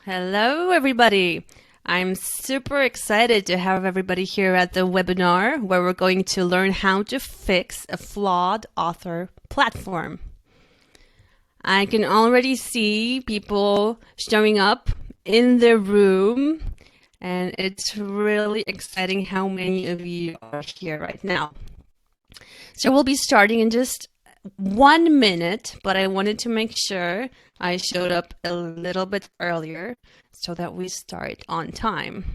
Hello, everybody. I'm super excited to have everybody here at the webinar where we're going to learn how to fix a flawed author platform. I can already see people showing up in the room, and it's really exciting how many of you are here right now. So we'll be starting in just 1 minute, but I wanted to make sure I showed up a little bit earlier so that we start on time.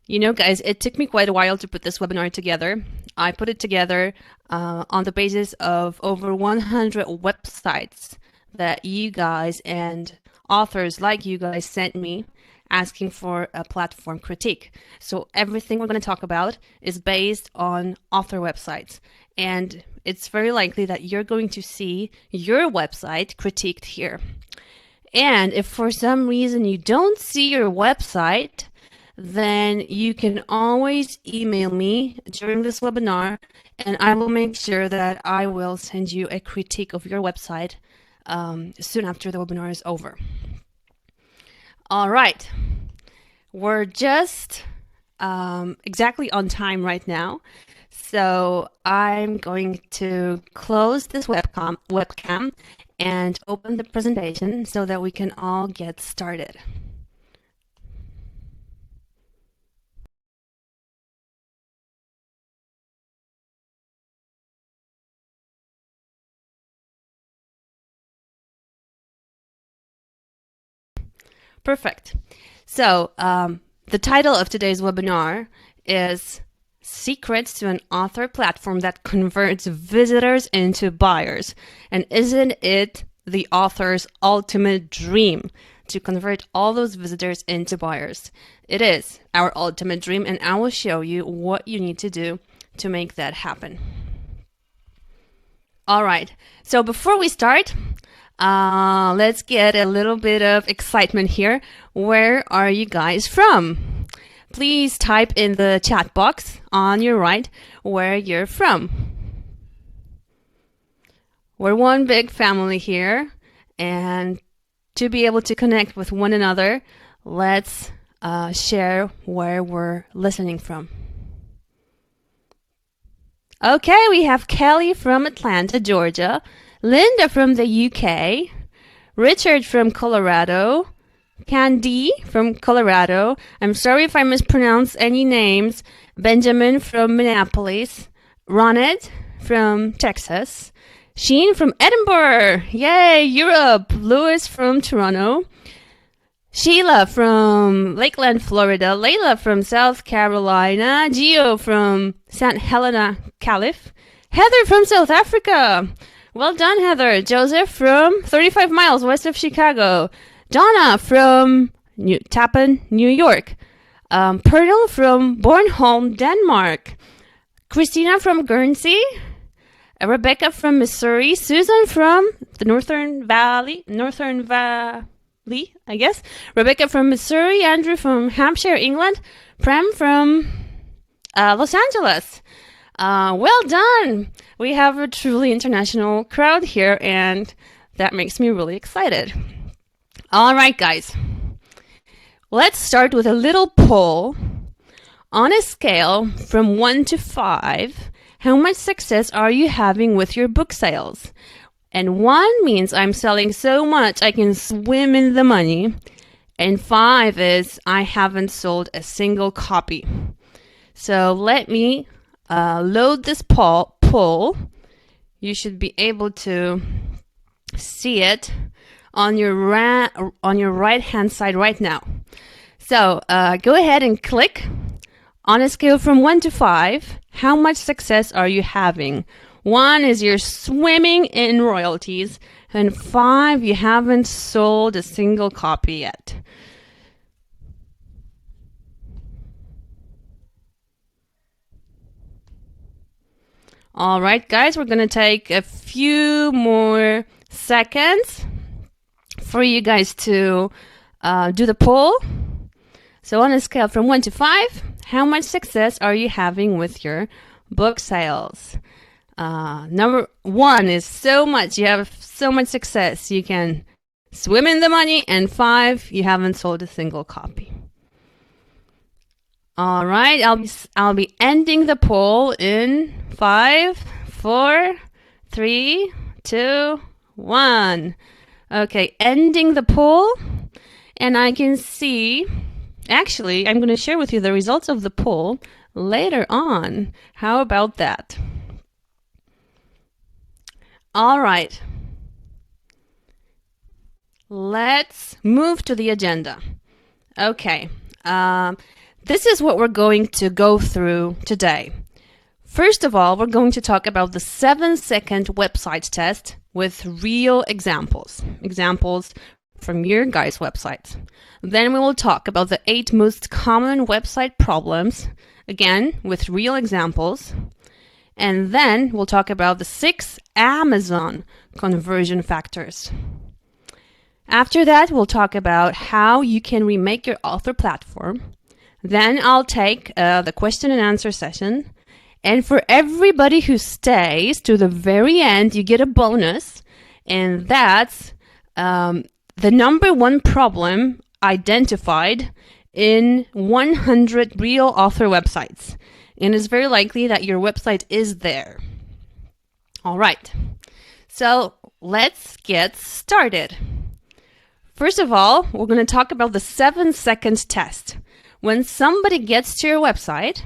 You know, guys, it took me quite a while to put this webinar together. I put it together on the basis of over 100 websites that you guys and authors like you guys sent me asking for a platform critique. So everything we're going to talk about is based on author websites. And it's very likely that you're going to see your website critiqued here. And if for some reason you don't see your website, then you can always email me during this webinar, and I will make sure that I will send you a critique of your website soon after the webinar is over. All right, we're just exactly on time right now. So I'm going to close this webcam and open the presentation so that we can all get started. Perfect. So the title of today's webinar is Secrets to an Author Platform that Converts Visitors into Buyers. And isn't it the author's ultimate dream to convert all those visitors into buyers? It is our ultimate dream, and I will show you what you need to do to make that happen. All right, so before we start, let's get a little bit of excitement here. Where are you guys from? Please type in the chat box on your right where you're from. We're one big family here, and to be able to connect with one another, let's share where we're listening from. Okay, we have Kelly from Atlanta, Georgia, Linda from the UK, Richard from Colorado, Candy from Colorado. I'm sorry if I mispronounce any names. Benjamin from Minneapolis, Roned from Texas, Sheen from Edinburgh, yay, Europe, Louis from Toronto, Sheila from Lakeland, Florida, Layla from South Carolina, Gio from St. Helena, Calif, Heather from South Africa. Well done, Heather. Joseph from 35 miles west of Chicago. Donna from Tappan, New York. Pernil from Bornholm, Denmark. Christina from Guernsey. Rebecca from Missouri. Susan from the Northern Valley, I guess. Rebecca from Missouri. Andrew from Hampshire, England. Prem from Los Angeles. Well done. We have a truly international crowd here, and that makes me really excited. All right, guys. Let's start with a little poll. On a scale from 1 to 5, how much success are you having with your book sales? And 1 means I'm selling so much I can swim in the money. And 5 is I haven't sold a single copy. So let me load this poll. You should be able to see it on your right hand side right now. So go ahead and click. On a scale from 1 to 5, how much success are you having? 1 is you're swimming in royalties, and 5, you haven't sold a single copy yet. All right, guys, we're going to take a few more seconds for you guys to do the poll. So on a scale from 1 to 5, how much success are you having with your book sales? Number 1 is so much. You have so much success. You can swim in the money, and 5, you haven't sold a single copy. All right, I'll be ending the poll in 5, 4, 3, 2, 1. Okay, ending the poll, and I can see, actually, I'm going to share with you the results of the poll later on. How about that? All right. Let's move to the agenda. Okay. This is what we're going to go through today. First of all, we're going to talk about the 7-second website test with real examples. Examples from your guys' websites. Then we will talk about the 8 most common website problems, again, with real examples. And then we'll talk about the 6 Amazon conversion factors. After that, we'll talk about how you can remake your author platform. Then I'll take the question and answer session. And for everybody who stays to the very end, you get a bonus. And that's the number 1 problem identified in 100 real author websites. And it's very likely that your website is there. All right. So let's get started. First of all, we're going to talk about the 7-second test. When somebody gets to your website,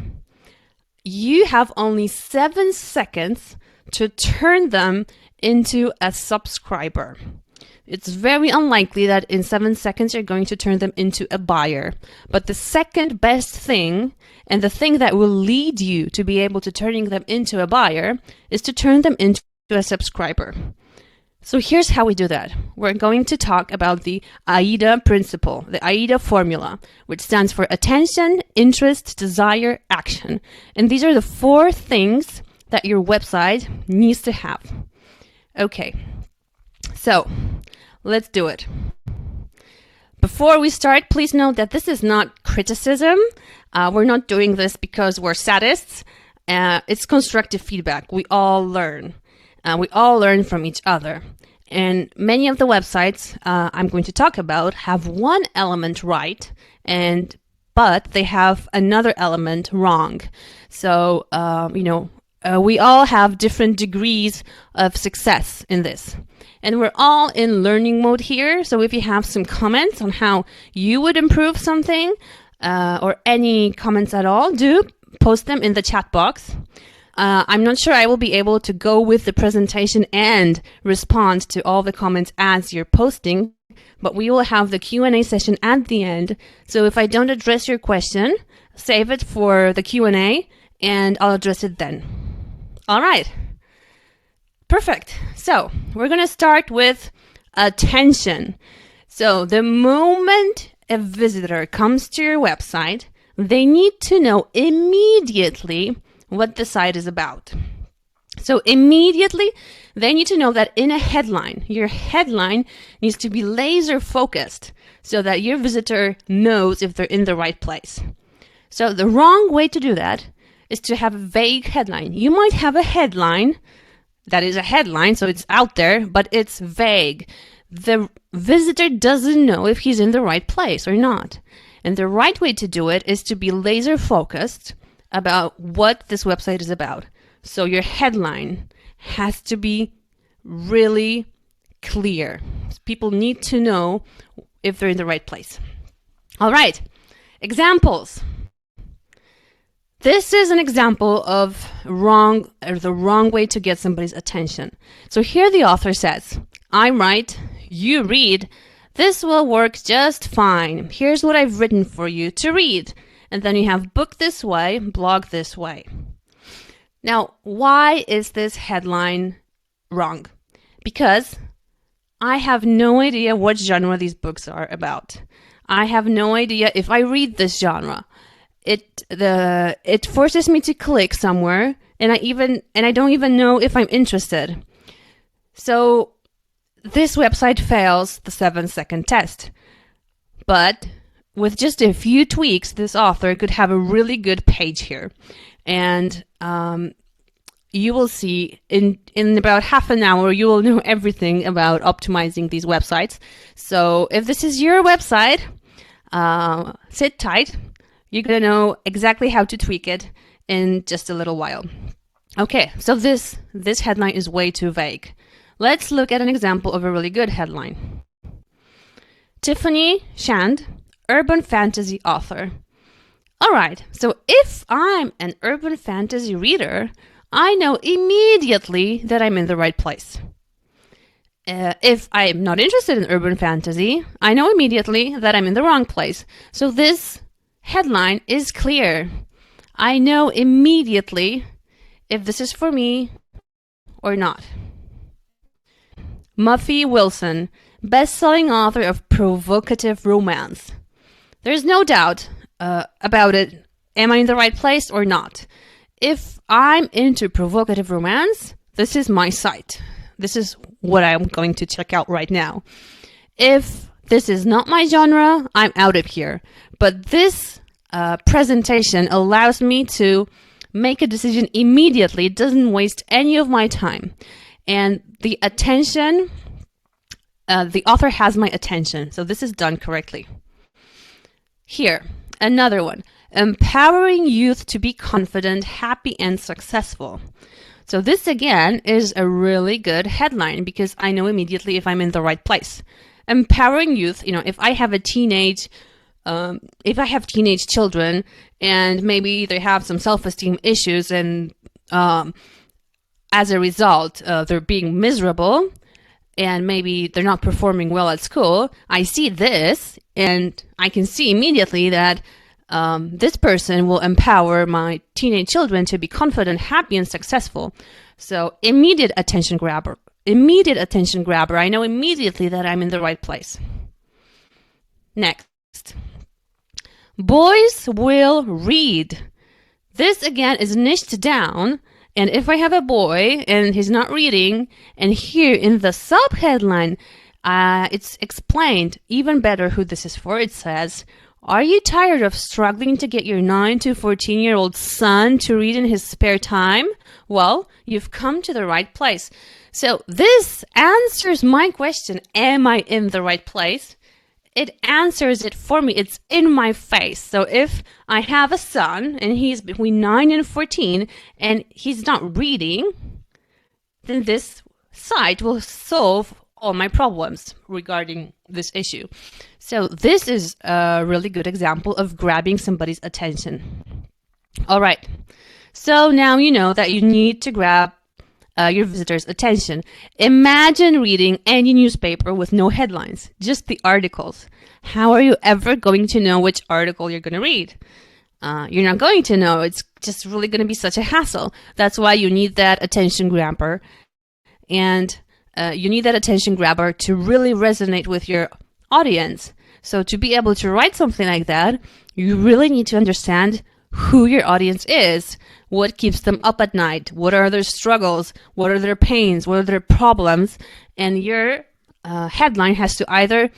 you have only 7 seconds to turn them into a subscriber. It's very unlikely that in 7 seconds you're going to turn them into a buyer. But the second best thing, and the thing that will lead you to be able to turning them into a buyer, is to turn them into a subscriber. So here's how we do that. We're going to talk about the AIDA principle, the AIDA formula, which stands for attention, interest, desire, action. And these are the 4 things that your website needs to have. Okay, so let's do it. Before we start, please note that this is not criticism. We're not doing this because we're sadists. It's constructive feedback. We all learn. We all learn from each other. And many of the websites I'm going to talk about have one element right, but they have another element wrong. So, we all have different degrees of success in this. And we're all in learning mode here. So if you have some comments on how you would improve something, or any comments at all, do post them in the chat box. I'm not sure I will be able to go with the presentation and respond to all the comments as you're posting, but we will have the Q&A session at the end. So if I don't address your question, save it for the Q&A and I'll address it then. All right. Perfect. So we're going to start with attention. So the moment a visitor comes to your website, they need to know immediately what the site is about. So immediately, they need to know that in a headline, your headline needs to be laser focused so that your visitor knows if they're in the right place. So the wrong way to do that is to have a vague headline. You might have a headline that is a headline, so it's out there, but it's vague. The visitor doesn't know if he's in the right place or not. And the right way to do it is to be laser focused about what this website is about. So your headline has to be really clear. People need to know if they're in the right place. All right, examples. This is an example of the wrong way to get somebody's attention. So here the author says, I write, you read, this will work just fine. Here's what I've written for you to read. And then you have book this way, blog this way. Now, why is this headline wrong? Because I have no idea what genre these books are about. I have no idea if I read this genre. It forces me to click somewhere, and I don't even know if I'm interested. So this website fails the 7-second test. But with just a few tweaks, this author could have a really good page here. And you will see in about half an hour, you will know everything about optimizing these websites. So if this is your website, sit tight. You're going to know exactly how to tweak it in just a little while. Okay, so this headline is way too vague. Let's look at an example of a really good headline. Tiffany Shand, urban fantasy author. All right, so if I'm an urban fantasy reader, I know immediately that I'm in the right place. If I'm not interested in urban fantasy, I know immediately that I'm in the wrong place. So this headline is clear. I know immediately if this is for me or not. Muffy Wilson, best-selling author of provocative romance. There's no doubt about it. Am I in the right place or not? If I'm into provocative romance, this is my site. This is what I'm going to check out right now. If this is not my genre, I'm out of here. But this presentation allows me to make a decision immediately. It doesn't waste any of my time. And the attention, the author has my attention. So this is done correctly. Here, another one. Empowering youth to be confident, happy, and successful. So this again is a really good headline because I know immediately if I'm in the right place. Empowering youth, if I have teenage children and maybe they have some self-esteem issues and as a result they're being miserable and maybe they're not performing well at school, I see this and I can see immediately that this person will empower my teenage children to be confident, happy, and successful. So immediate attention grabber. I know immediately that I'm in the right place. Next. Boys will read. This again is niched down. And if I have a boy and he's not reading, and here in the sub-headline, it's explained even better who this is for. It says, are you tired of struggling to get your 9 to 14-year-old son to read in his spare time? Well, you've come to the right place. So this answers my question, am I in the right place? It answers it for me. It's in my face. So if I have a son and he's between 9 and 14 and he's not reading, then this site will solve all my problems regarding this issue. So this is a really good example of grabbing somebody's attention. All right. So now you know that you need to grab your visitor's attention. Imagine reading any newspaper with no headlines, just the articles. How are you ever going to know which article you're going to read? You're not going to know. It's just really going to be such a hassle. That's why you need that attention grabber. And you need that attention grabber to really resonate with your audience. So to be able to write something like that, you really need to understand who your audience is, what keeps them up at night, what are their struggles, what are their pains, what are their problems, and your headline has to either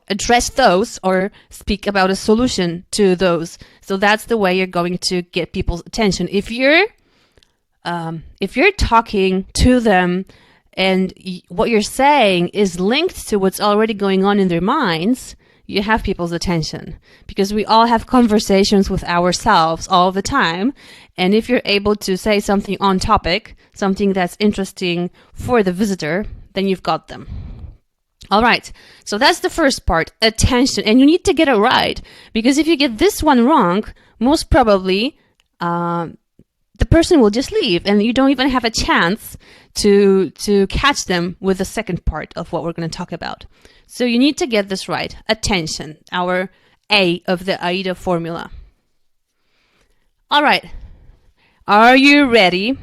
address those or speak about a solution to those. So that's the way you're going to get people's attention. If you're talking to them and what you're saying is linked to what's already going on in their minds, you have people's attention, because we all have conversations with ourselves all the time. And if you're able to say something on topic, something that's interesting for the visitor, then you've got them. All right. So that's the first part, attention. And you need to get it right, because if you get this one wrong, most probably the person will just leave and you don't even have a chance to catch them with the second part of what we're going to talk about. So you need to get this right. Attention, our A of the AIDA formula. All right. Are you ready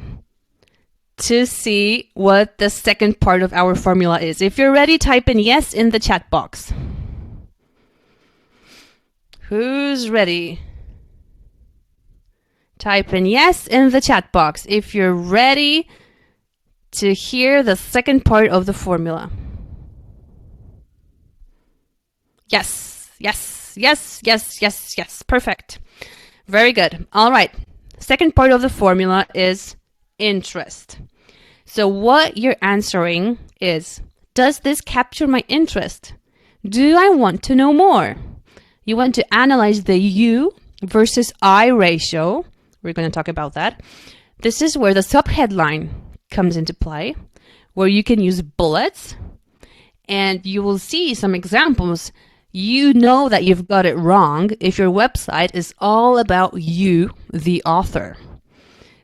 to see what the second part of our formula is? If you're ready, type in yes in the chat box. Who's ready? Type in yes in the chat box if you're ready to hear the second part of the formula. Yes, yes, yes, yes, yes, yes. Perfect. Very good. All right. Second part of the formula is interest. So what you're answering is, does this capture my interest? Do I want to know more? You want to analyze the you versus I ratio. We're going to talk about that. This is where the subheadline comes into play, where you can use bullets, and you will see some examples. You know that you've got it wrong if your website is all about you, the author.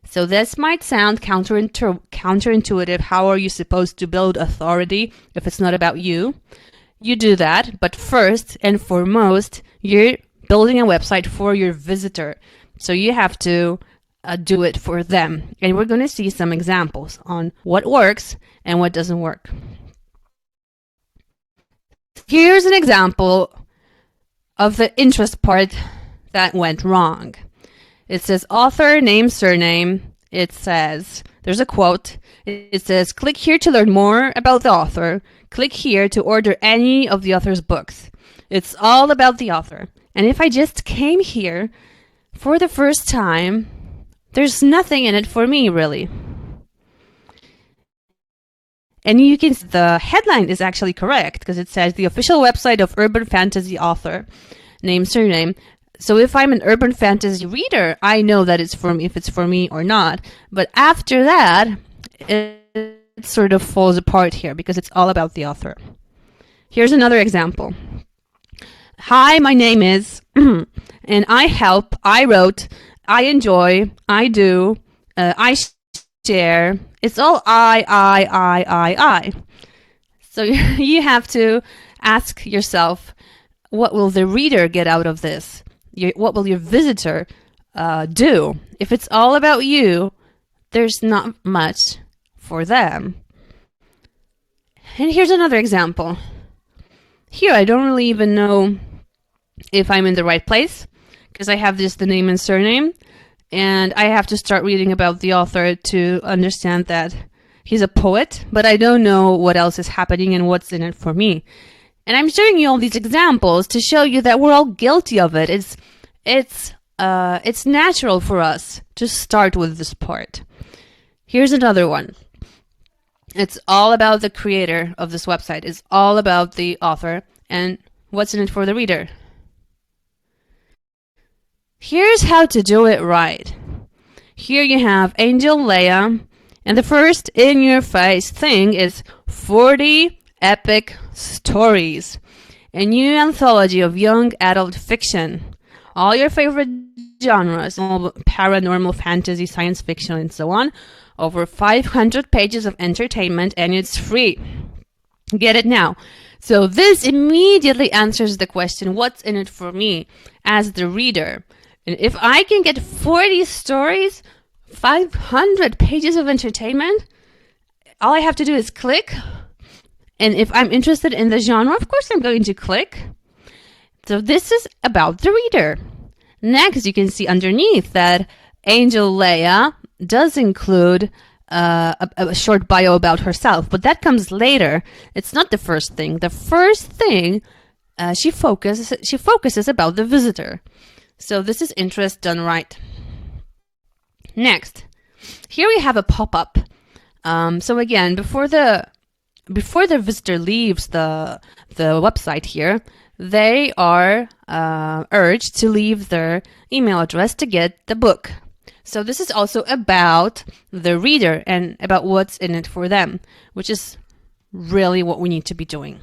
So this might sound counterintuitive. How are you supposed to build authority if it's not about you? You do that, but first and foremost, you're building a website for your visitor. So you have to do it for them. And we're going to see some examples on what works and what doesn't work. Here's an example of the interest part that went wrong. It says author, name, surname. It says, there's a quote. It says, click here to learn more about the author. Click here to order any of the author's books. It's all about the author. And if I just came here for the first time, there's nothing in it for me, really. And you can see the headline is actually correct because it says the official website of urban fantasy author, name, surname. So if I'm an urban fantasy reader, I know that it's for me, if it's for me or not. But after that, it sort of falls apart here because it's all about the author. Here's another example. Hi, my name is, and I help, I wrote, I enjoy, I do, I share. It's all I. So you have to ask yourself, what will the reader get out of this? What will your visitor do? If it's all about you, there's not much for them. And here's another example. Here, I don't really even know if I'm in the right place because I have the name and surname, and I have to start reading about the author to understand that he's a poet, but I don't know what else is happening and what's in it for me. And I'm showing you all these examples to show you that we're all guilty of it. It's natural for us to start with this part. Here's another one. It's all about the creator of this website. It's all about the author. And what's in it for the reader? Here's how to do it right. Here you have Angel Leia, and the first in-your-face thing is 40 epic stories, a new anthology of young adult fiction. All your favorite genres, all paranormal, fantasy, science fiction, and so on. Over 500 pages of entertainment, and it's free. Get it now. So this immediately answers the question, what's in it for me as the reader? And if I can get 40 stories, 500 pages of entertainment, all I have to do is click. And if I'm interested in the genre, of course I'm going to click. So this is about the reader. Next, you can see underneath that Angel Leia does include a short bio about herself, but that comes later. It's not the first thing. The first thing she focuses about the visitor. So this is interest done right. Next, here we have a pop-up. So again, before the visitor leaves the website here, they are urged to leave their email address to get the book. So this is also about the reader and about what's in it for them, which is really what we need to be doing.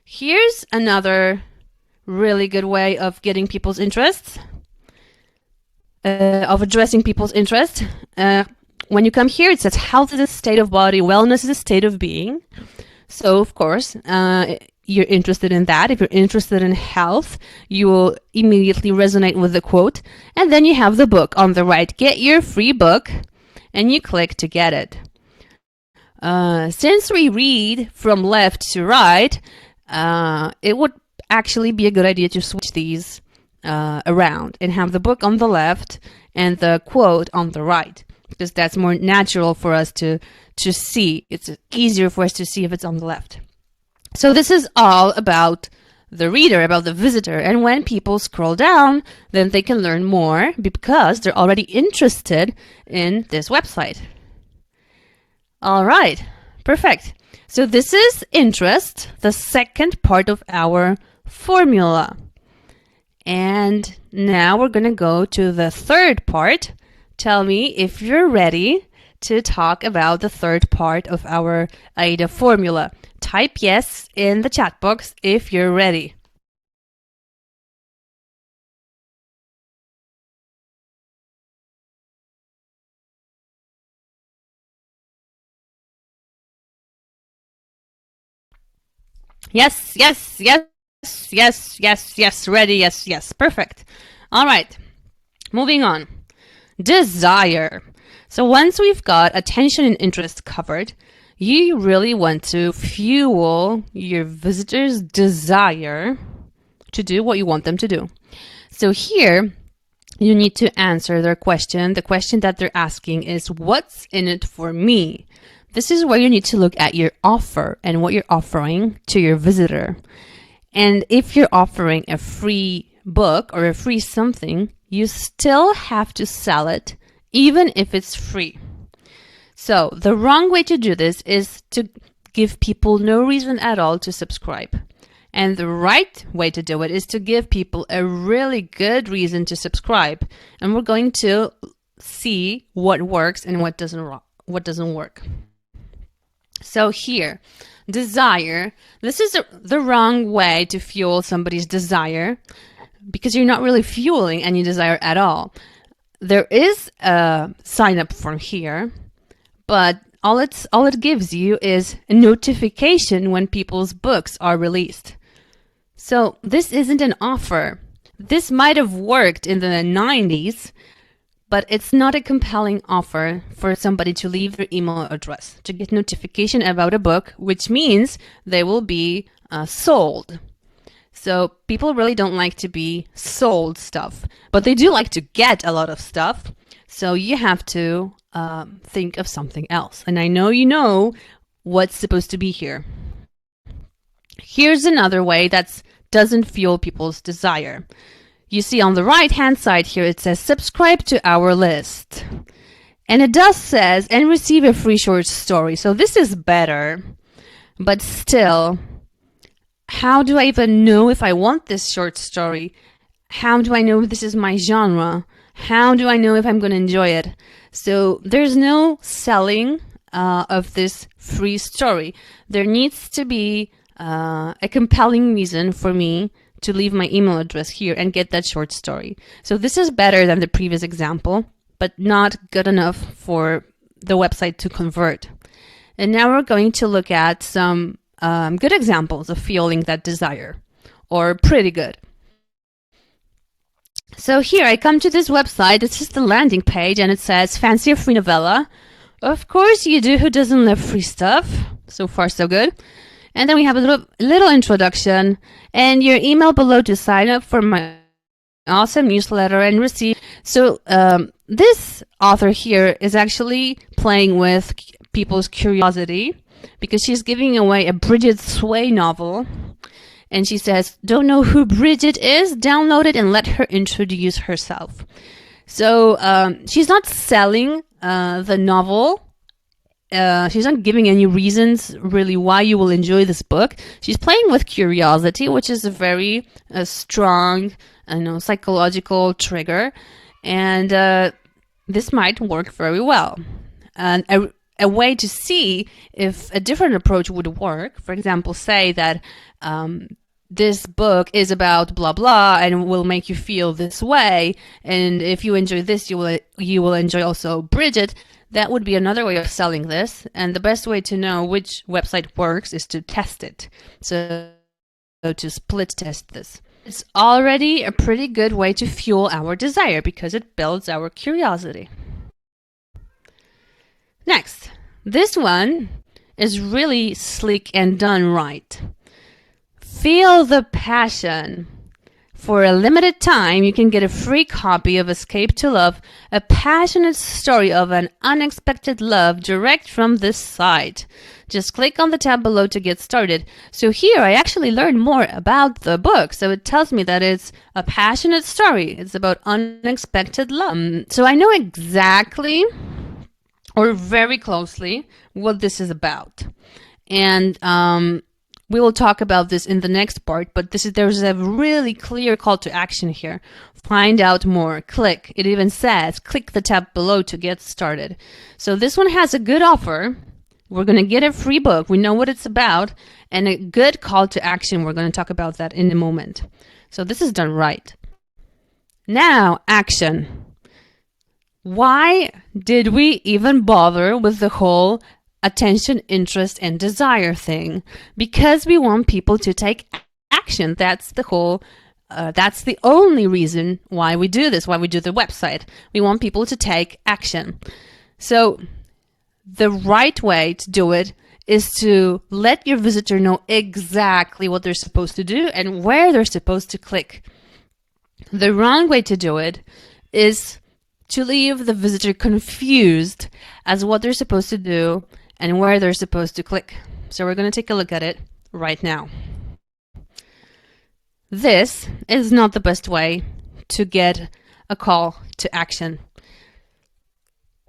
Here's another really good way of getting people's interests, of addressing people's interest. When you come here, it says health is a state of body, wellness is a state of being. So, of course, you're interested in that. If you're interested in health, you will immediately resonate with the quote. And then you have the book on the right. Get your free book, and you click to get it. Since we read from left to right, it would actually be a good idea to switch these around and have the book on the left and the quote on the right, because that's more natural for us to see. It's easier for us to see if it's on the left. So this is all about the reader, about the visitor. And when people scroll down, then they can learn more because they're already interested in this website. All right, perfect. So this is interest, the second part of our formula. And now we're going to go to the third part. Tell me if you're ready to talk about the third part of our AIDA formula. Type yes in the chat box if you're ready. Yes, yes, yes, yes, yes, yes, ready, yes, yes, perfect. All right, moving on. Desire. So once we've got attention and interest covered, you really want to fuel your visitors' desire to do what you want them to do. So here, you need to answer their question. The question that they're asking is, what's in it for me? This is where you need to look at your offer and what you're offering to your visitor. And if you're offering a free book or a free something, you still have to sell it, even if it's free. So the wrong way to do this is to give people no reason at all to subscribe. And the right way to do it is to give people a really good reason to subscribe. And we're going to see what works and what doesn't work. So here, desire. This is the wrong way to fuel somebody's desire because you're not really fueling any desire at all. There is a sign up form here, but all it gives you is a notification when people's books are released. So this isn't an offer. This might have worked in the 90s, but it's not a compelling offer for somebody to leave their email address to get notification about a book, which means they will be sold. So people really don't like to be sold stuff, but they do like to get a lot of stuff. So you have to think of something else. And I know you know what's supposed to be here. Here's another way that doesn't fuel people's desire. You see on the right-hand side here, it says subscribe to our list. And it does says, and receive a free short story. So this is better, but still, how do I even know if I want this short story? How do I know if this is my genre? How do I know if I'm going to enjoy it? So there's no selling of this free story. There needs to be a compelling reason for me to leave my email address here and get that short story. So this is better than the previous example, but not good enough for the website to convert. And now we're going to look at some good examples of fueling that desire, or pretty good. So here I come to this website. It's just the landing page and it says, fancy a free novella? Of course you do. Who doesn't love free stuff? So far so good. And then we have a little introduction and your email below to sign up for my awesome newsletter and receive. So this author here is actually playing with people's curiosity because she's giving away a Bridget Sway novel. And she says, don't know who Bridget is? Download it and let her introduce herself. So she's not selling the novel. She's not giving any reasons really why you will enjoy this book. She's playing with curiosity, which is a very strong, psychological trigger, and this might work very well. And a way to see if a different approach would work, for example, say that this book is about blah blah and will make you feel this way, and if you enjoy this, you will enjoy also Bridget. That would be another way of selling this, and the best way to know which website works is to test it. So to split test this. It's already a pretty good way to fuel our desire because it builds our curiosity. Next, this one is really slick and done right. Feel the passion For a limited time, you can get a free copy of Escape to Love, a passionate story of an unexpected love direct from this site. Just click on the tab below to get started. So here I actually learned more about the book. So it tells me that it's a passionate story. It's about unexpected love. So I know exactly or very closely what this is about. And we will talk about this in the next part, but there's a really clear call to action here. Find out more, click. It even says, click the tab below to get started. So this one has a good offer. We're going to get a free book. We know what it's about, and a good call to action. We're going to talk about that in a moment. So this is done right. Now, action. Why did we even bother with the whole attention, interest, and desire thing? Because we want people to take action. That's the only reason why we do this, why we do the website. We want people to take action. So the right way to do it is to let your visitor know exactly what they're supposed to do and where they're supposed to click. The wrong way to do it is to leave the visitor confused as what they're supposed to do and where they're supposed to click. So we're going to take a look at it right now. This is not the best way to get a call to action.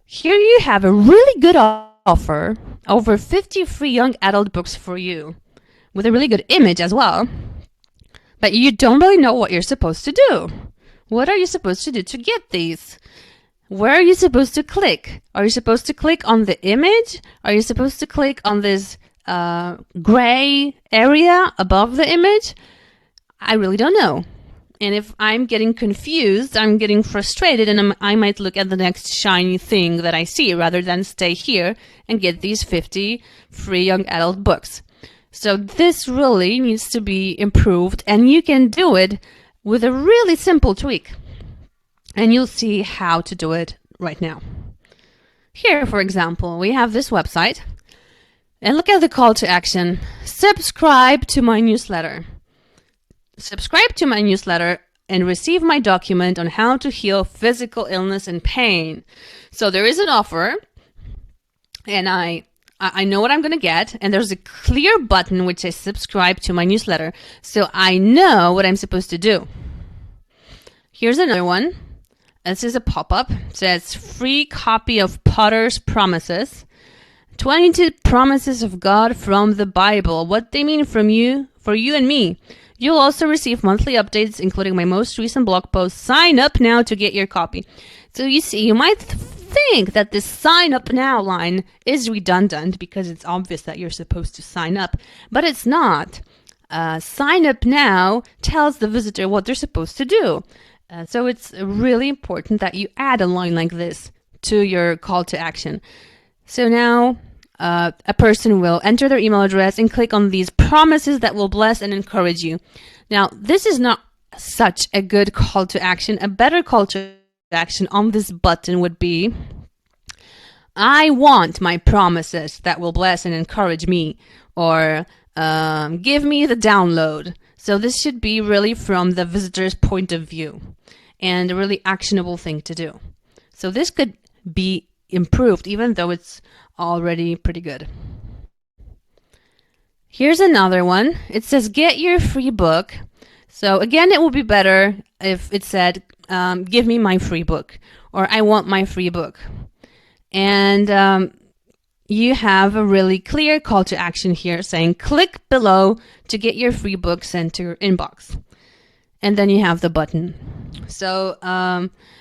Here you have a really good offer, over 50 free young adult books for you, with a really good image as well. But you don't really know what you're supposed to do. What are you supposed to do to get these? Where are you supposed to click? Are you supposed to click on the image? Are you supposed to click on this gray area above the image? I really don't know. And if I'm getting confused, I'm getting frustrated, and I might look at the next shiny thing that I see rather than stay here and get these 50 free young adult books. So this really needs to be improved, and you can do it with a really simple tweak. And you'll see how to do it right now. Here, for example, we have this website. And look at the call to action. Subscribe to my newsletter. Subscribe to my newsletter and receive my document on how to heal physical illness and pain. So there is an offer, and I know what I'm going to get, and there's a clear button which says subscribe to my newsletter. So I know what I'm supposed to do. Here's another one. This is a pop-up. It says free copy of Potter's Promises. 22 promises of God from the Bible. What they mean for you and me. You'll also receive monthly updates, including my most recent blog post. Sign up now to get your copy. So you see, you might think that this sign up now line is redundant because it's obvious that you're supposed to sign up, but it's not. Sign up now tells the visitor what they're supposed to do. So it's really important that you add a line like this to your call to action. So now a person will enter their email address and click on these promises that will bless and encourage you. Now, this is not such a good call to action. A better call to action on this button would be, I want my promises that will bless and encourage me, or give me the download. So this should be really from the visitor's point of view and a really actionable thing to do. So this could be improved, even though it's already pretty good. Here's another one. It says, get your free book. So again, it would be better if it said, give me my free book, or I want my free book. And you have a really clear call to action here saying, click below to get your free book sent to your inbox. And then you have the button. So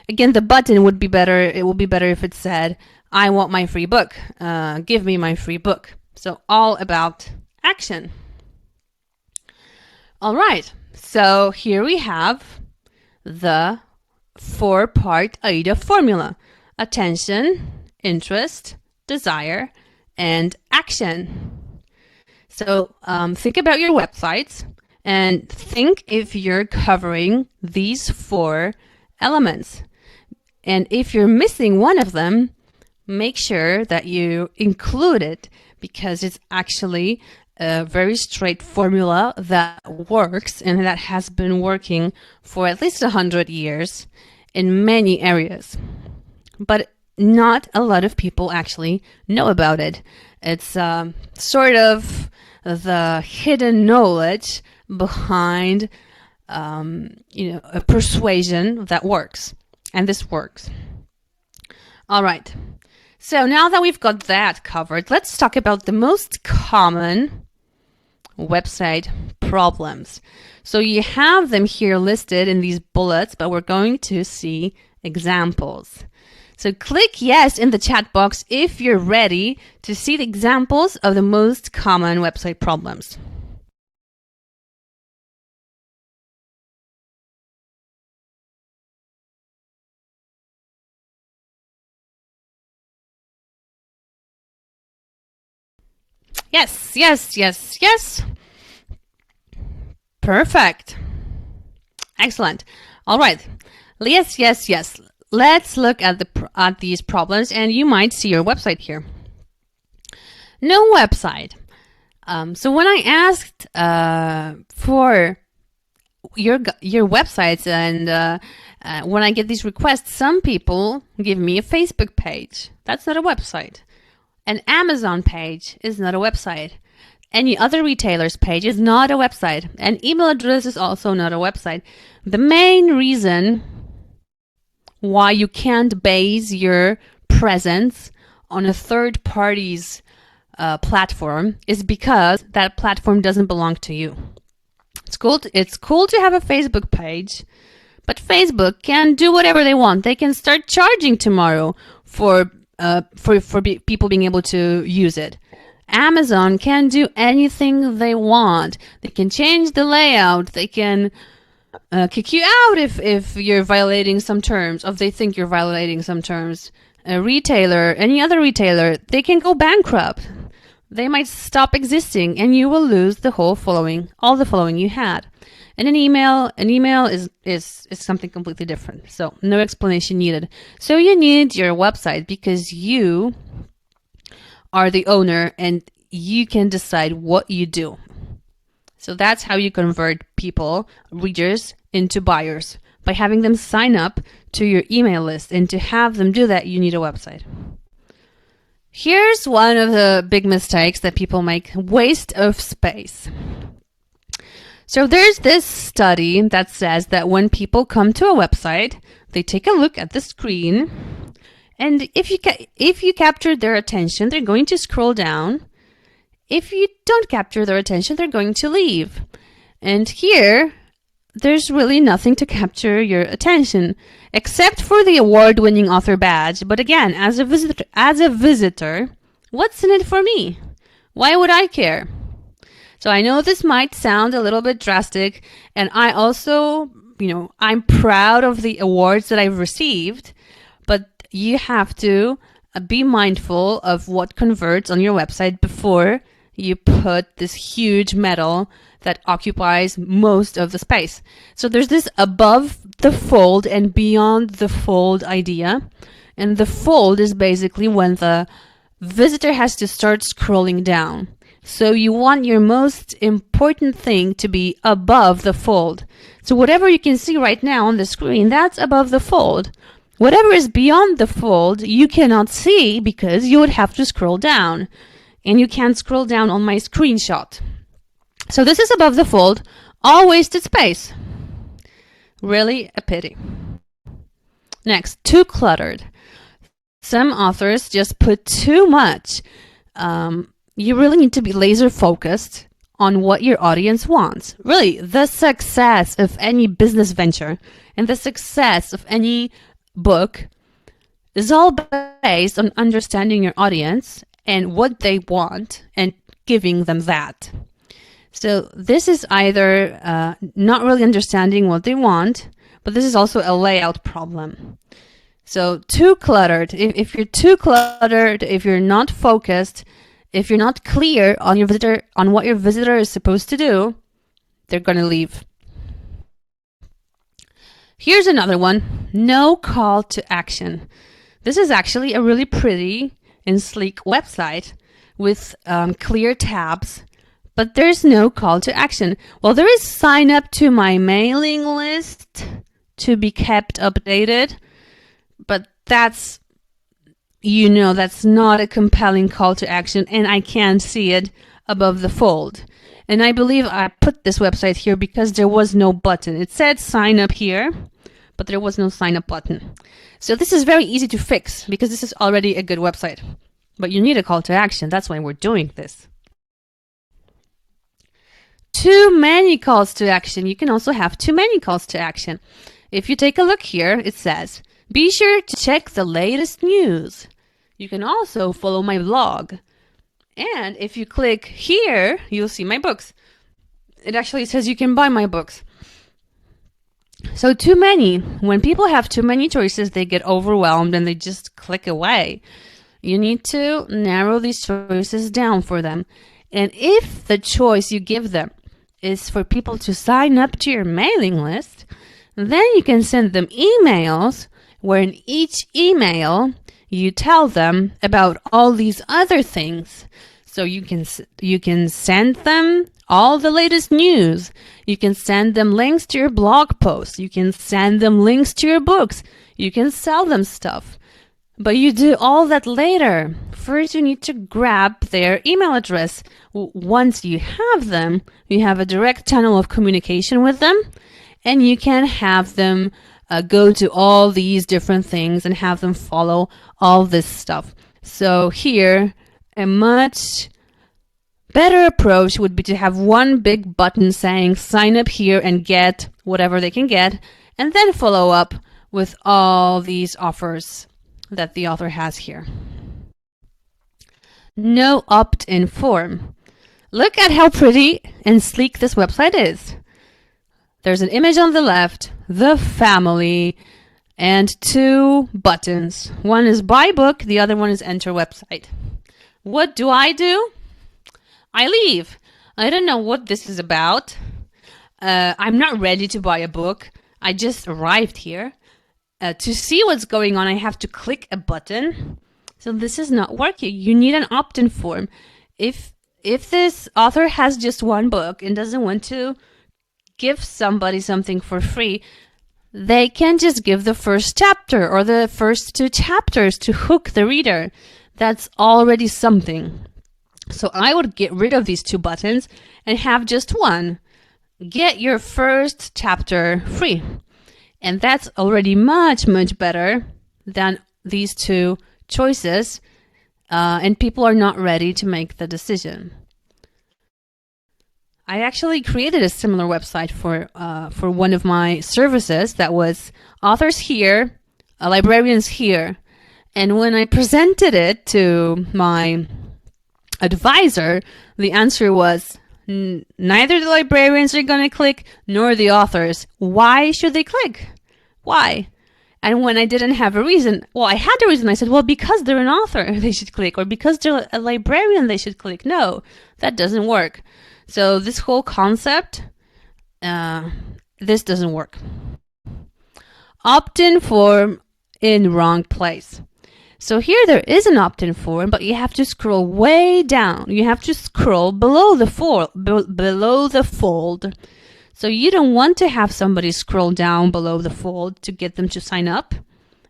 again, the button would be better. It would be better if it said, I want my free book. Give me my free book. So all about action. All right. So here we have the 4-part AIDA formula: attention, interest, desire, and action. So think about your websites and think if you're covering these 4 elements. And if you're missing one of them, make sure that you include it, because it's actually a very straight formula that works and that has been working for at least 100 years in many areas. But not a lot of people actually know about it. It's sort of the hidden knowledge behind a persuasion that works. And this works. All right. So now that we've got that covered, let's talk about the most common website problems. So you have them here listed in these bullets, but we're going to see examples. So click yes in the chat box if you're ready to see the examples of the most common website problems. Yes, yes, yes, yes. Perfect. Excellent. All right. Yes, yes, yes. Let's look at these problems, and you might see your website here. No website. So when I asked for your websites, and when I get these requests, some people give me a Facebook page. That's not a website. An Amazon page is not a website. Any other retailer's page is not a website. An email address is also not a website. The main reason why you can't base your presence on a third party's platform is because that platform doesn't belong to you. It's cool to have a Facebook page, but Facebook can do whatever they want. They can start charging tomorrow for people being able to use it. Amazon can do anything they want. They can change the layout. They can kick you out if you're violating some terms, or if they think you're violating some terms. A retailer, any other retailer, they can go bankrupt. They might stop existing, and you will lose all the following you had. And an email is something completely different. So no explanation needed. So you need your website because you are the owner and you can decide what you do. So that's how you convert readers, into buyers, by having them sign up to your email list. And to have them do that, you need a website. Here's one of the big mistakes that people make: waste of space. So there's this study that says that when people come to a website, they take a look at the screen, and if you capture their attention, they're going to scroll down. If you don't capture their attention, they're going to leave. And here, there's really nothing to capture your attention, except for the award-winning author badge. But again, as a visitor, what's in it for me? Why would I care? So I know this might sound a little bit drastic, and I also, I'm proud of the awards that I've received, but you have to be mindful of what converts on your website before you put this huge medal that occupies most of the space. So there's this above the fold and beyond the fold idea, and the fold is basically when the visitor has to start scrolling down. So you want your most important thing to be above the fold. So whatever you can see right now on the screen, that's above the fold. Whatever is beyond the fold, you cannot see because you would have to scroll down. And you can't scroll down on my screenshot. So this is above the fold, all wasted space. Really a pity. Next, too cluttered. Some authors just put too much. You really need to be laser focused on what your audience wants. Really, the success of any business venture and the success of any book is all based on understanding your audience and what they want and giving them that. So this is either not really understanding what they want, but this is also a layout problem. So too cluttered. If you're too cluttered, if you're not focused, if you're not clear on what your visitor is supposed to do, they're going to leave. Here's another one. No call to action. This is actually a really pretty and sleek website with clear tabs, but there's no call to action. Well, there is sign up to my mailing list to be kept updated, but that's not a compelling call to action, and I can't see it above the fold. And I believe I put this website here because there was no button. It said sign up here, but there was no sign up button. So this is very easy to fix because this is already a good website. But you need a call to action. That's why we're doing this. Too many calls to action. You can also have too many calls to action. If you take a look here, it says, be sure to check the latest news. You can also follow my blog. And if you click here, you'll see my books. It actually says you can buy my books. So too many. When people have too many choices, they get overwhelmed and they just click away. You need to narrow these choices down for them. And if the choice you give them is for people to sign up to your mailing list, then you can send them emails where in each email you tell them about all these other things. So you can send them all the latest news. You can send them links to your blog posts. You can send them links to your books. You can sell them stuff. But you do all that later. First, you need to grab their email address. Once you have them, you have a direct channel of communication with them, and you can have them go to all these different things and have them follow all this stuff. So here, a much better approach would be to have one big button saying sign up here and get whatever they can get, and then follow up with all these offers that the author has here. No opt-in form. Look at how pretty and sleek this website is. There's an image on the left, the family, and two buttons. One is buy book, the other one is enter website. What do? I leave. I don't know what this is about. I'm not ready to buy a book. I just arrived here. To see what's going on, I have to click a button. So this is not working. You need an opt-in form. If this author has just one book and doesn't want to give somebody something for free, they can just give the first chapter or the first two chapters to hook the reader. That's already something. So I would get rid of these two buttons and have just one. Get your first chapter free. And that's already much, much better than these two choices. And people are not ready to make the decision. I actually created a similar website for one of my services that was authors here, librarians here. And when I presented it to my advisor, the answer was neither the librarians are going to click nor the authors. Why should they click? Why? And when I didn't have a reason, I had a reason. I said, because they're an author, they should click, or because they're a librarian, they should click. No, that doesn't work. So this whole concept, this doesn't work. Opt-in form in wrong place. So here there is an opt-in form, but you have to scroll way down. You have to scroll below the fold. So you don't want to have somebody scroll down below the fold to get them to sign up,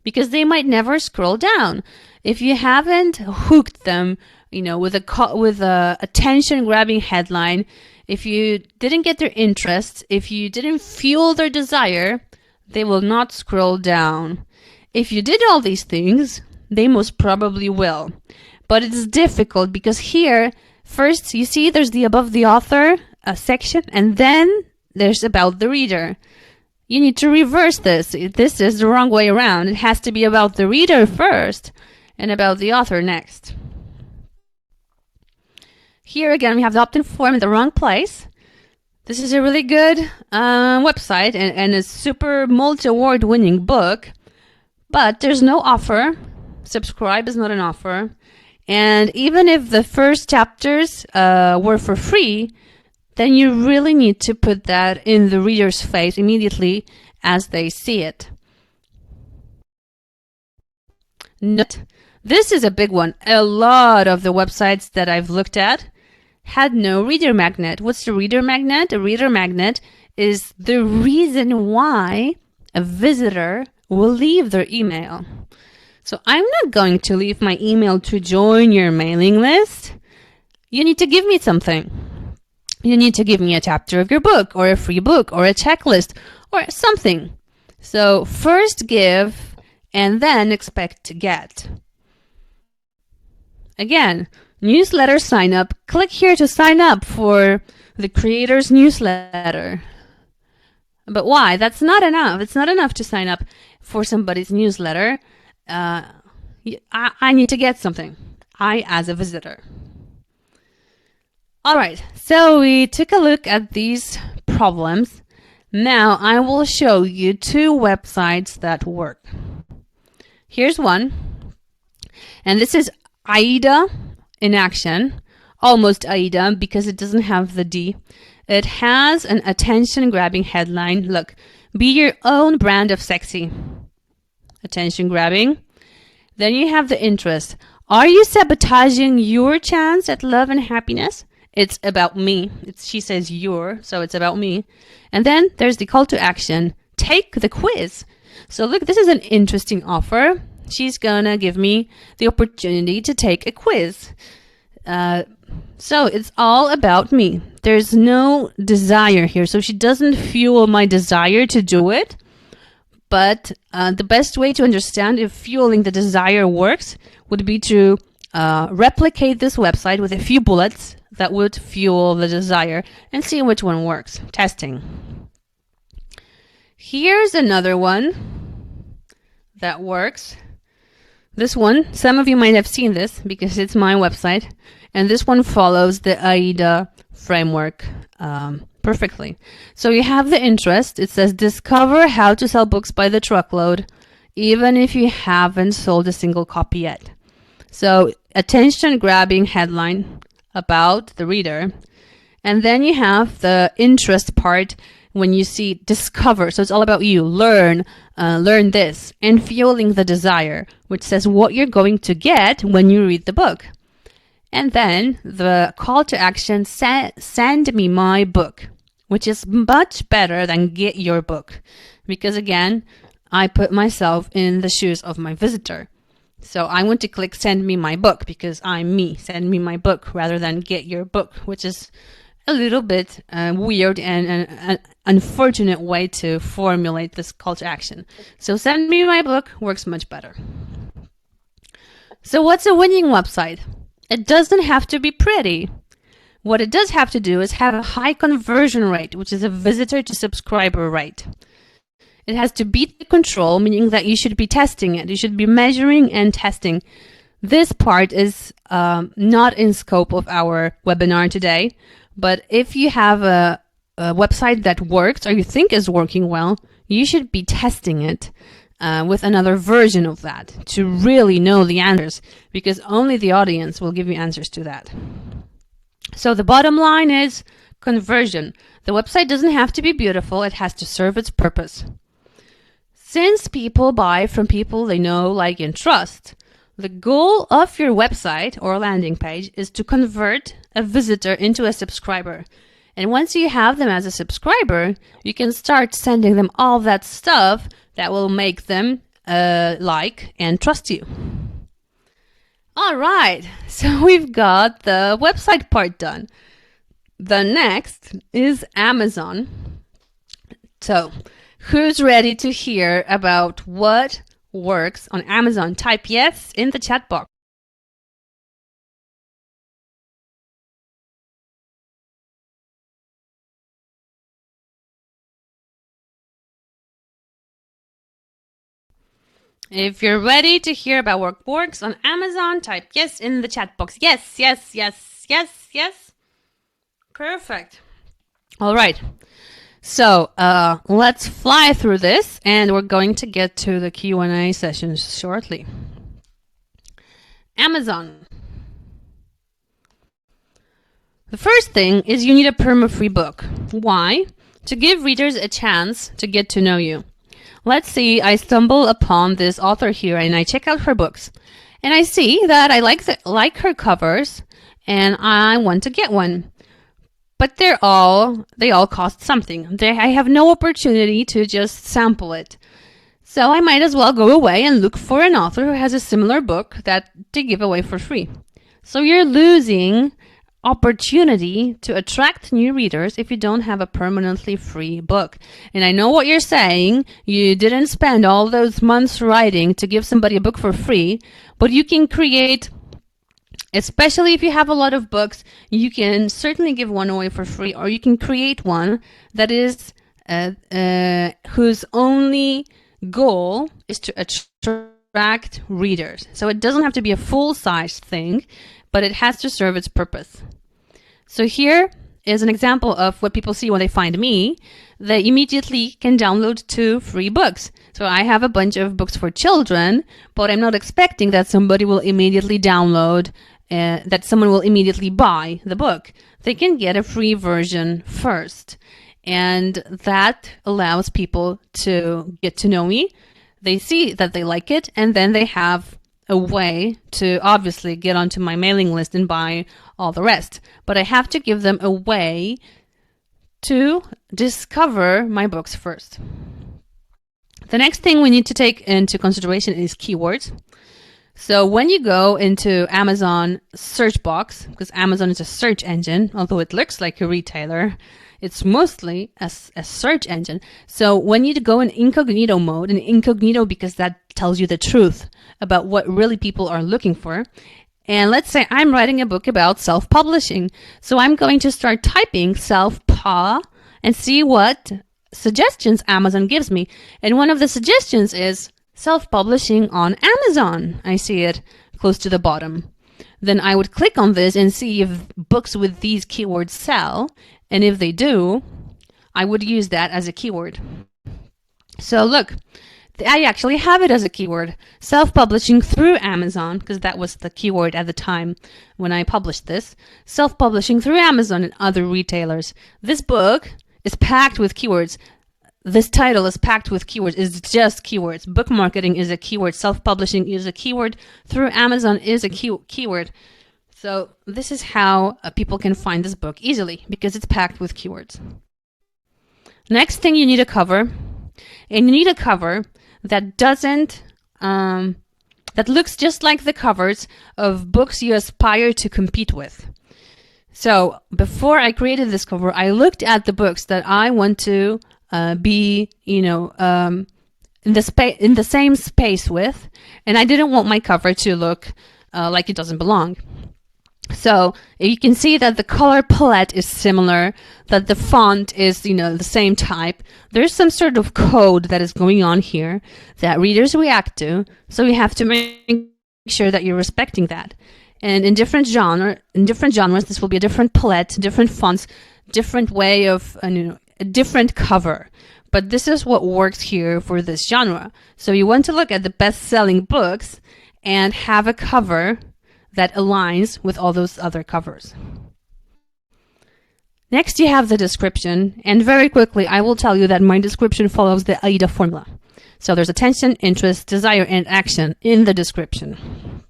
because they might never scroll down. If you haven't hooked them, with a attention-grabbing headline, if you didn't get their interest, if you didn't fuel their desire, they will not scroll down. If you did all these things, they most probably will. But it's difficult because here, first, you see there's the above the author section, and then there's about the reader. You need to reverse this. This is the wrong way around. It has to be about the reader first and about the author next. Here again, we have the opt-in form in the wrong place. This is a really good website and a super multi-award winning book, but there's no offer. Subscribe is not an offer. And even if the first chapters were for free, then you really need to put that in the reader's face immediately as they see it. This is a big one. A lot of the websites that I've looked at had no reader magnet. What's the reader magnet? A reader magnet is the reason why a visitor will leave their email. So I'm not going to leave my email to join your mailing list. You need to give me something. You need to give me a chapter of your book, or a free book, or a checklist, or something. So first give, and then expect to get. Again, newsletter sign up. Click here to sign up for the creator's newsletter. But why? That's not enough. It's not enough to sign up for somebody's newsletter. I need to get something. I as a visitor. All right, so we took a look at these problems. Now I will show you two websites that work. Here's one, and this is AIDA in action. Almost AIDA because it doesn't have the D. It has an attention-grabbing headline. Look, be your own brand of sexy. Attention-grabbing. Then you have the interest. Are you sabotaging your chance at love and happiness? It's about me. She says your, so it's about me. And then there's the call to action. Take the quiz. So look, this is an interesting offer. She's gonna give me the opportunity to take a quiz. So it's all about me. There's no desire here. So she doesn't fuel my desire to do it. But the best way to understand if fueling the desire works would be to replicate this website with a few bullets that would fuel the desire and see which one works. Testing. Here's another one that works. This one, some of you might have seen this because it's my website, and this one follows the AIDA framework perfectly. So you have the interest. It says discover how to sell books by the truckload, even if you haven't sold a single copy yet. So attention-grabbing headline about the reader. And then you have the interest part when you see discover. So it's all about you. Learn this. And fueling the desire, which says what you're going to get when you read the book. And then the call to action, send me my book, which is much better than get your book. Because again, I put myself in the shoes of my visitor. So I want to click send me my book because I'm me. Send me my book rather than get your book, which is a little bit weird and an unfortunate way to formulate this call to action. So send me my book works much better. So what's a winning website? It doesn't have to be pretty. What it does have to do is have a high conversion rate, which is a visitor to subscriber rate. It has to beat the control, meaning that you should be testing it. You should be measuring and testing. This part is not in scope of our webinar today, but if you have a website that works or you think is working well, you should be testing it with another version of that to really know the answers, because only the audience will give you answers to that. So the bottom line is conversion. The website doesn't have to be beautiful. It has to serve its purpose. Since people buy from people they know, like, and trust, the goal of your website or landing page is to convert a visitor into a subscriber. And once you have them as a subscriber, you can start sending them all that stuff that will make them like and trust you. All right, so we've got the website part done. The next is Amazon. So who's ready to hear about what works on Amazon? Type yes in the chat box. If you're ready to hear about what works on Amazon, type yes in the chat box. Yes, yes, yes, yes, yes. Perfect. All right. So let's fly through this, and we're going to get to the Q&A sessions shortly. Amazon. The first thing is you need a perma-free book. Why? To give readers a chance to get to know you. Let's see, I stumble upon this author here and I check out her books. And I see that I like her covers and I want to get one. But they all cost something. I have no opportunity to just sample it. So I might as well go away and look for an author who has a similar book that they give away for free. So you're losing opportunity to attract new readers if you don't have a permanently free book. And I know what you're saying. You didn't spend all those months writing to give somebody a book for free, but you can create, especially if you have a lot of books, you can certainly give one away for free, or you can create one that is whose only goal is to attract readers. So it doesn't have to be a full-size thing, but it has to serve its purpose. So here is an example of what people see when they find me. They immediately can download 2 free books. So I have a bunch of books for children, but I'm not expecting that somebody will immediately download, that someone will immediately buy the book. They can get a free version first. And that allows people to get to know me. They see that they like it, and then they have a way to obviously get onto my mailing list and buy all the rest. But I have to give them a way to discover my books first. The next thing we need to take into consideration is keywords. So when you go into Amazon search box, because Amazon is a search engine, although it looks like a retailer, it's mostly a search engine. So when you go in incognito mode, and incognito because that tells you the truth about what really people are looking for. And let's say I'm writing a book about self-publishing. So I'm going to start typing self-pa and see what suggestions Amazon gives me. And one of the suggestions is self-publishing on Amazon. I see it close to the bottom. Then I would click on this and see if books with these keywords sell. And if they do, I would use that as a keyword. So look, I actually have it as a keyword. Self-publishing through Amazon, because that was the keyword at the time when I published this. Self-publishing through Amazon and other retailers. This book is packed with keywords. This title is packed with keywords. It's just keywords. Book marketing is a keyword. Self-publishing is a keyword. Through Amazon is a keyword. So this is how people can find this book easily, because it's packed with keywords. Next thing you need to cover, and you need a cover that doesn't, that looks just like the covers of books you aspire to compete with. So before I created this cover, I looked at the books that I want to be, in the same space with, and I didn't want my cover to look like it doesn't belong. So you can see that the color palette is similar, that the font is, the same type. There's some sort of code that is going on here that readers react to. So you have to make sure that you're respecting that. And in different genres, this will be a different palette, different fonts, different way of, a different cover. But this is what works here for this genre. So you want to look at the best-selling books and have a cover that aligns with all those other covers. Next, you have the description, and very quickly, I will tell you that my description follows the AIDA formula. So there's attention, interest, desire, and action in the description.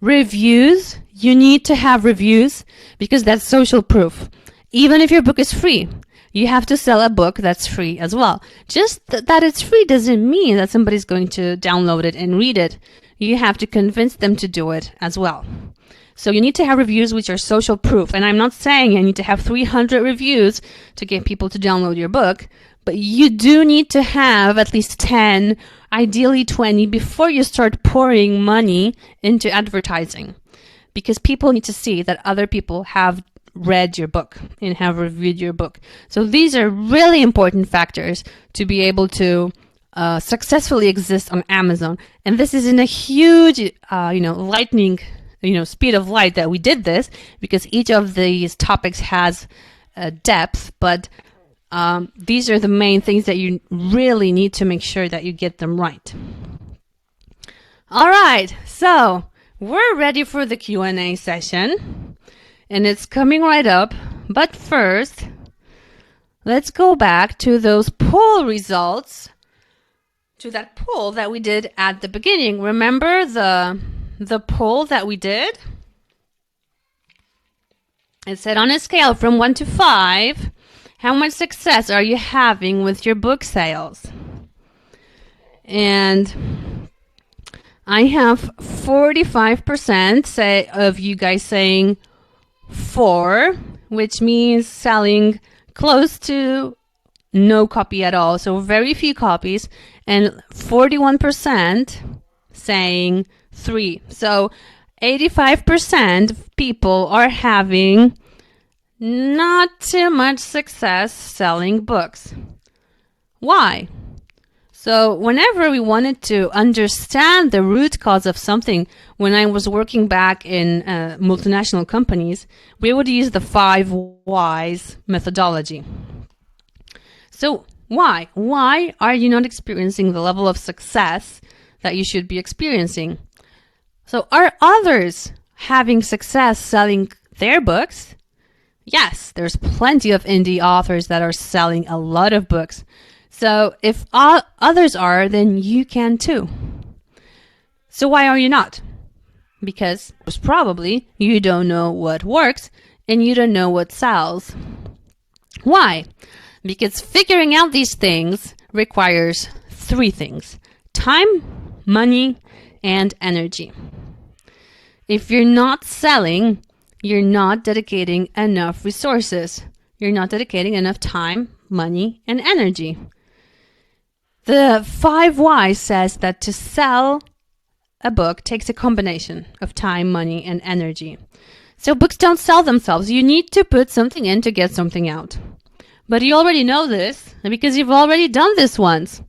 Reviews, you need to have reviews because that's social proof. Even if your book is free, you have to sell a book that's free as well. Just that it's free doesn't mean that somebody's going to download it and read it. You have to convince them to do it as well. So you need to have reviews which are social proof. And I'm not saying you need to have 300 reviews to get people to download your book, but you do need to have at least 10, ideally 20, before you start pouring money into advertising. Because people need to see that other people have read your book and have reviewed your book. So these are really important factors to be able to successfully exist on Amazon. And this is in a huge, lightning, speed of light that we did this, because each of these topics has depth, but these are the main things that you really need to make sure that you get them right. All right, so we're ready for the Q&A session, and it's coming right up. But first, let's go back to those poll results, to that poll that we did at the beginning. Remember the poll that we did? It said, on a scale from 1 to 5, how much success are you having with your book sales? And I have 45% of you guys saying 4, which means selling close to no copy at all, so very few copies, and 41% saying 3. So 85% of people are having not too much success selling books. Why? So whenever we wanted to understand the root cause of something, when I was working back in multinational companies, we would use the 5 whys methodology. So why? Why are you not experiencing the level of success that you should be experiencing? So are others having success selling their books? Yes, there's plenty of indie authors that are selling a lot of books. So if others are, then you can too. So why are you not? Because probably you don't know what works and you don't know what sells. Why? Because figuring out these things requires 3 things: time, money, and energy. If you're not selling, you're not dedicating enough resources. You're not dedicating enough time, money, and energy. The 5 whys says that to sell a book takes a combination of time, money, and energy. So books don't sell themselves. You need to put something in to get something out. But you already know this because you've already done this once.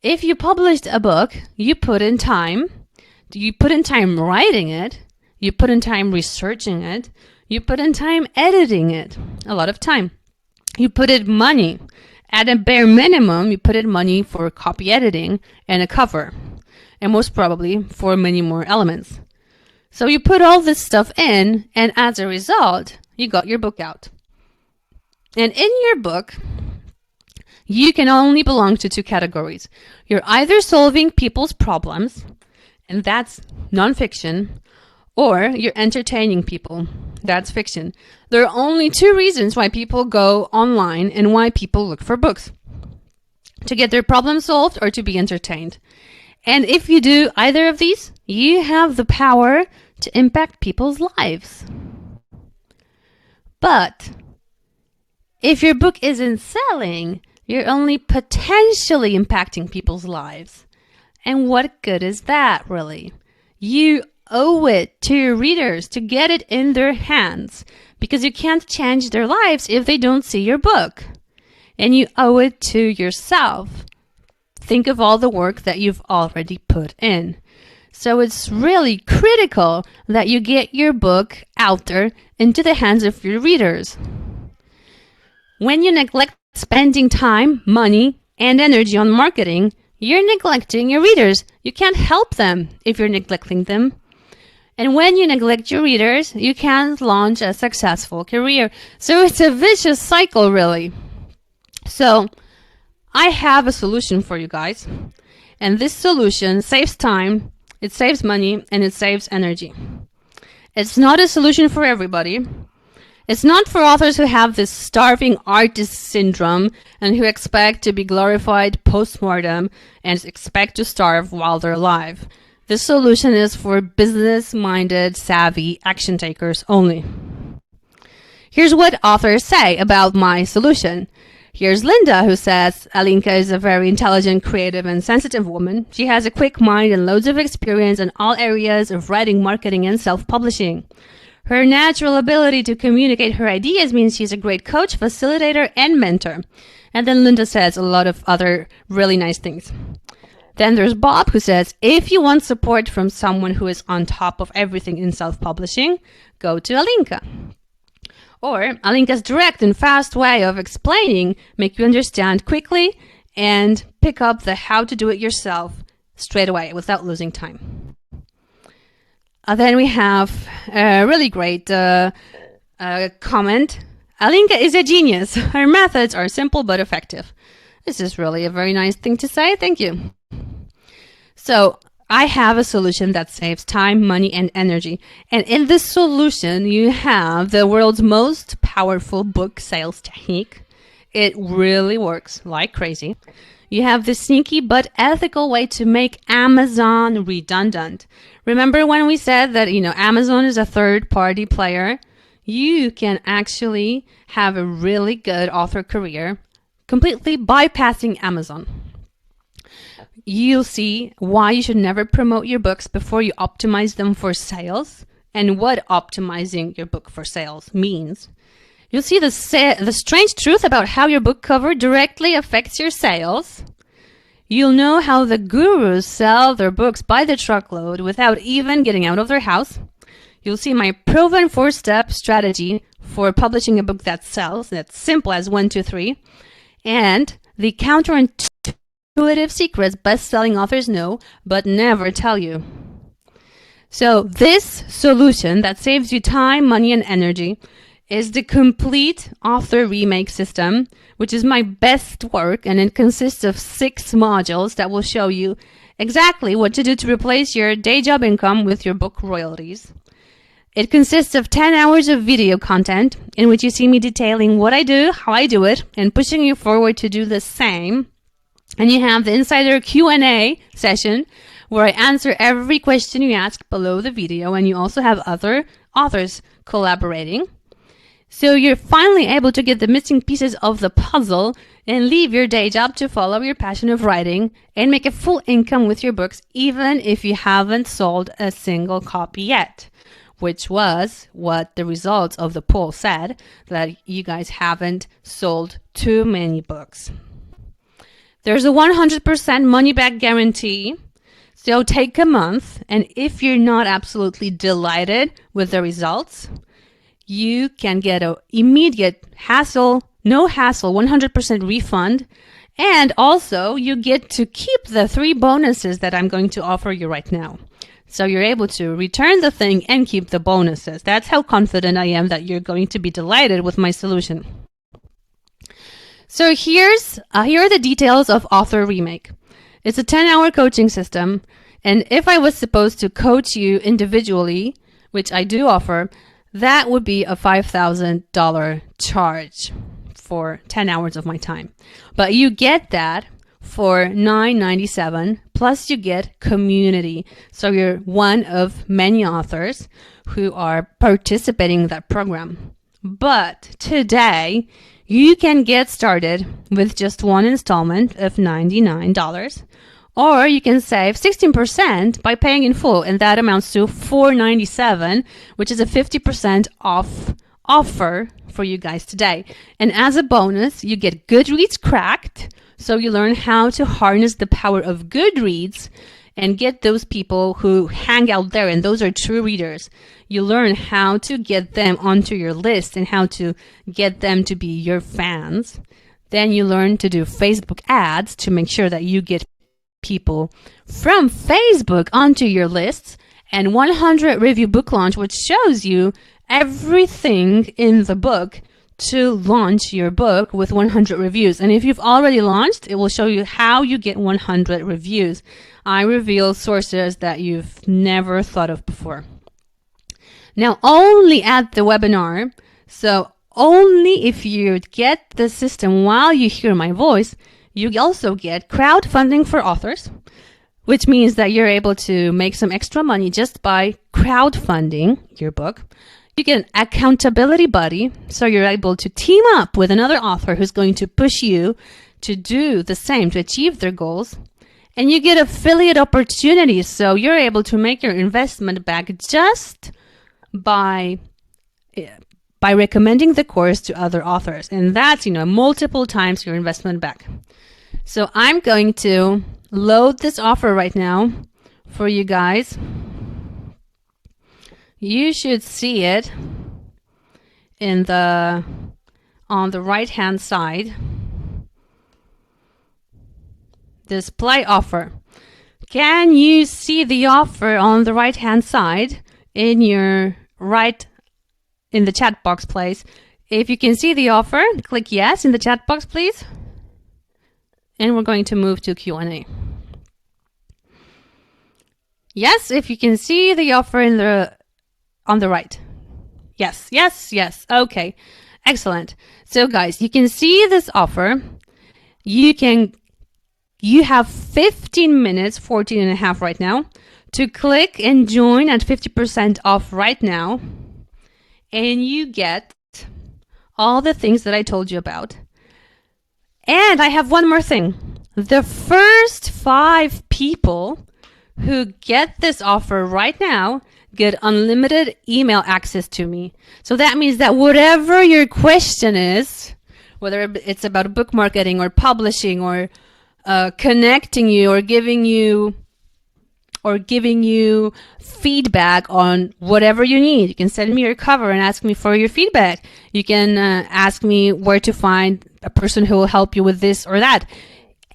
If you published a book, you put in time. You put in time writing it. You put in time researching it. You put in time editing it. A lot of time. You put in money. At a bare minimum, you put in money for copy editing and a cover. And most probably for many more elements. So you put all this stuff in, and as a result, you got your book out. And in your book, you can only belong to 2 categories. You're either solving people's problems, and that's nonfiction, or you're entertaining people. That's fiction. There are only 2 reasons why people go online and why people look for books: to get their problem solved or to be entertained. And if you do either of these, you have the power to impact people's lives. But if your book isn't selling, you're only potentially impacting people's lives. And what good is that, really? You owe it to your readers to get it in their hands, because you can't change their lives if they don't see your book. And you owe it to yourself. Think of all the work that you've already put in. So it's really critical that you get your book out there into the hands of your readers. When you neglect spending time, money, and energy on marketing, you're neglecting your readers. You can't help them if you're neglecting them. And when you neglect your readers, you can't launch a successful career. So it's a vicious cycle, really. So I have a solution for you guys. And this solution saves time, it saves money, and it saves energy. It's not a solution for everybody. It's not for authors who have this starving artist syndrome and who expect to be glorified post-mortem and expect to starve while they're alive. This solution is for business-minded, savvy action takers only. Here's what authors say about my solution. Here's Linda, who says, Alinka is a very intelligent, creative, and sensitive woman. She has a quick mind and loads of experience in all areas of writing, marketing, and self-publishing. Her natural ability to communicate her ideas means she's a great coach, facilitator, and mentor. And then Linda says a lot of other really nice things. Then there's Bob, who says, if you want support from someone who is on top of everything in self-publishing, go to Alinka. Or Alinka's direct and fast way of explaining make you understand quickly and pick up the how to do it yourself straight away without losing time. Then we have a really great comment. Alinka is a genius. Her methods are simple but effective. This is really a very nice thing to say. Thank you. So I have a solution that saves time, money, and energy. And in this solution, you have the world's most powerful book sales technique. It really works like crazy. You have the sneaky but ethical way to make Amazon redundant. Remember when we said that, Amazon is a third-party player? You can actually have a really good author career completely bypassing Amazon. You'll see why you should never promote your books before you optimize them for sales and what optimizing your book for sales means. You'll see the strange truth about how your book cover directly affects your sales. You'll know how the gurus sell their books by the truckload without even getting out of their house. You'll see my proven 4-step strategy for publishing a book that sells. That's simple as 1, 2, 3. And the counterintuitive secrets best-selling authors know but never tell you. So this solution that saves you time, money, and energy is the complete author remake system, which is my best work, and it consists of 6 modules that will show you exactly what to do to replace your day job income with your book royalties. It consists of 10 hours of video content in which you see me detailing what I do, how I do it, and pushing you forward to do the same. And you have the insider Q&A session where I answer every question you ask below the video, and you also have other authors collaborating. So you're finally able to get the missing pieces of the puzzle and leave your day job to follow your passion of writing and make a full income with your books, even if you haven't sold a single copy yet, which was what the results of the poll said, that you guys haven't sold too many books. There's a 100% money-back guarantee. So take a month, and if you're not absolutely delighted with the results, you can get an immediate no hassle, 100% refund. And also, you get to keep the 3 bonuses that I'm going to offer you right now. So you're able to return the thing and keep the bonuses. That's how confident I am that you're going to be delighted with my solution. So here are the details of Author Remake. It's a 10-hour coaching system. And if I was supposed to coach you individually, which I do offer, that would be a $5,000 charge for 10 hours of my time. But you get that for $997, plus you get community. So you're one of many authors who are participating in that program. But today, you can get started with just one installment of $99. Or you can save 16% by paying in full, and that amounts to $497, which is a 50% off offer for you guys today. And as a bonus, you get Goodreads Cracked, so you learn how to harness the power of Goodreads and get those people who hang out there, and those are true readers. You learn how to get them onto your list and how to get them to be your fans. Then you learn to do Facebook ads to make sure that you get people from Facebook onto your lists, and 100 review book launch, which shows you everything in the book to launch your book with 100 reviews. And if you've already launched, it will show you how you get 100 reviews. I reveal sources that you've never thought of before. Now, only at the webinar, so only if you get the system while you hear my voice, you also get crowdfunding for authors, which means that you're able to make some extra money just by crowdfunding your book. You get an accountability buddy, so you're able to team up with another author who's going to push you to do the same, to achieve their goals. And you get affiliate opportunities, so you're able to make your investment back just by recommending the course to other authors. And that's, multiple times your investment back. So I'm going to load this offer right now for you guys. You should see it on the right hand side. Display offer. Can you see the offer on the right hand side in the chat box, please? If you can see the offer, click yes in the chat box, please. And we're going to move to Q&A. Yes, if you can see the offer on the right. Yes, yes, yes. Okay. Excellent. So guys, you can see this offer. You have 15 minutes, 14 and a half right now, to click and join at 50% off right now. And you get all the things that I told you about. And I have one more thing. The first 5 people who get this offer right now get unlimited email access to me. So that means that whatever your question is, whether it's about book marketing or publishing or connecting you or giving you feedback on whatever you need. You can send me your cover and ask me for your feedback. You can ask me where to find a person who will help you with this or that.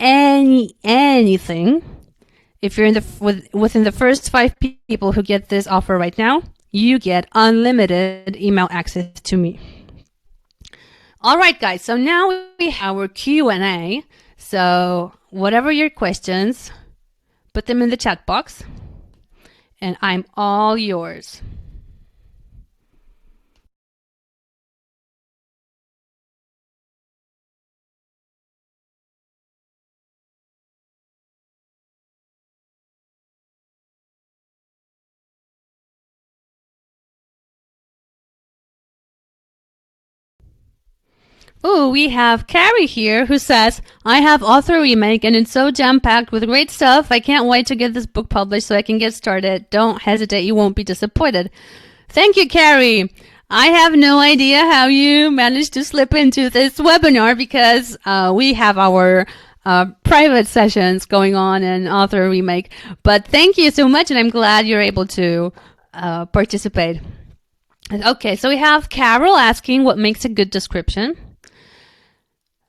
Anything. If you're within the first 5 people who get this offer right now, you get unlimited email access to me. All right, guys. So now we have our Q&A. So whatever your questions, put them in the chat box, and I'm all yours. Oh, we have Carrie here who says, I have Author Remake and it's so jam-packed with great stuff. I can't wait to get this book published so I can get started. Don't hesitate, you won't be disappointed. Thank you, Carrie. I have no idea how you managed to slip into this webinar because we have our private sessions going on in Author Remake. But thank you so much, and I'm glad you're able to participate. Okay, so we have Carol asking what makes a good description.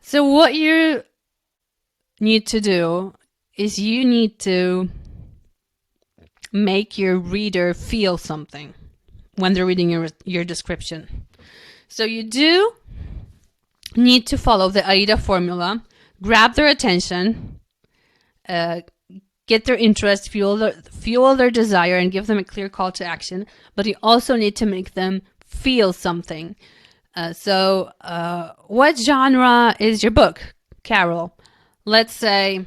So what you need to do is you need to make your reader feel something when they're reading your description. So you do need to follow the AIDA formula, grab their attention, get their interest, fuel their desire, and give them a clear call to action. But you also need to make them feel something. So what genre is your book, Carol? Let's say,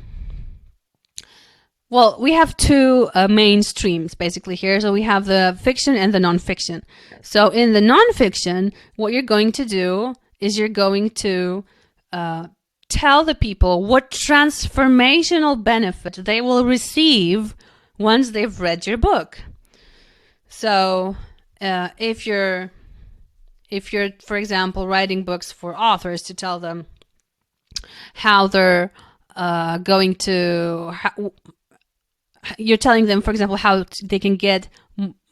well, we have 2 main streams basically here. So we have the fiction and the nonfiction. So in the nonfiction, what you're going to do is you're going to tell the people what transformational benefit they will receive once they've read your book. So if you're, for example, writing books for authors, to tell them how they're going to, you're telling them, for example, how they can get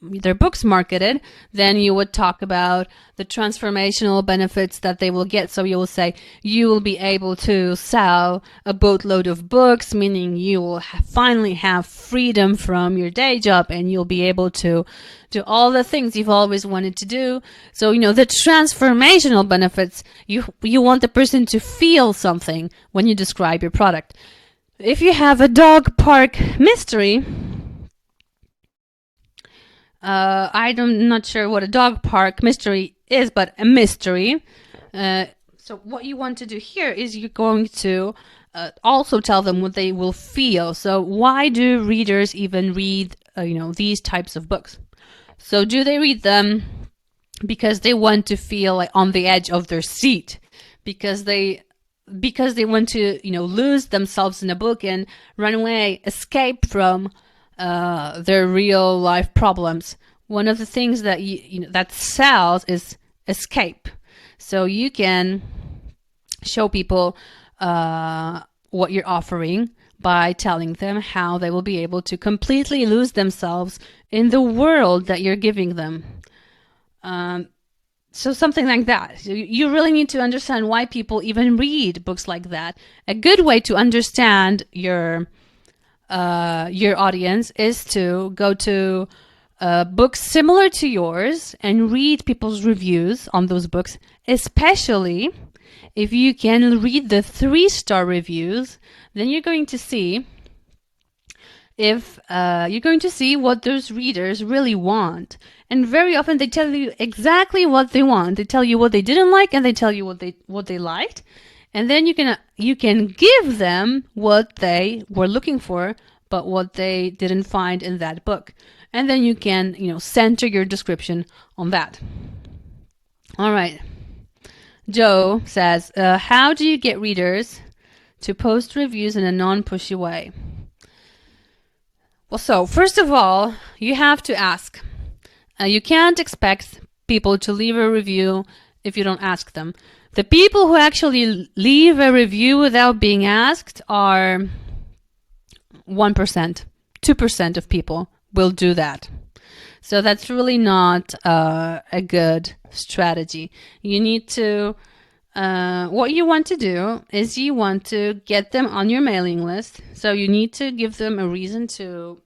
their books marketed, then you would talk about the transformational benefits that they will get. So you will say you will be able to sell a boatload of books, meaning you will finally have freedom from your day job and you'll be able to do all the things you've always wanted to do. So, the transformational benefits, you want the person to feel something when you describe your product. If you have a dog park mystery, I'm not sure what a dog park mystery is, but a mystery. So what you want to do here is you're going to also tell them what they will feel. So why do readers even read, these types of books? So do they read them because they want to feel like on the edge of their seat? Because they want to, lose themselves in a book and run away, escape from their real life problems. One of the things that that sells is escape. So you can show people what you're offering by telling them how they will be able to completely lose themselves in the world that you're giving them. So something like that. You really need to understand why people even read books like that. A good way to understand your audience is to go to books similar to yours and read people's reviews on those books, especially if you can read the 3-star reviews. Then you're going to see if you're going to see what those readers really want. And very often they tell you exactly what they want. They tell you what they didn't like, and they tell you what they liked. And then you can give them what they were looking for, but what they didn't find in that book. And then you can, center your description on that. All right. Joe says, how do you get readers to post reviews in a non-pushy way? Well, so first of all, you have to ask. You can't expect people to leave a review if you don't ask them. The people who actually leave a review without being asked are 1%. 2% of people will do that. So that's really not a good strategy. You need to, what you want to do is you want to get them on your mailing list. So you need to give them a reason to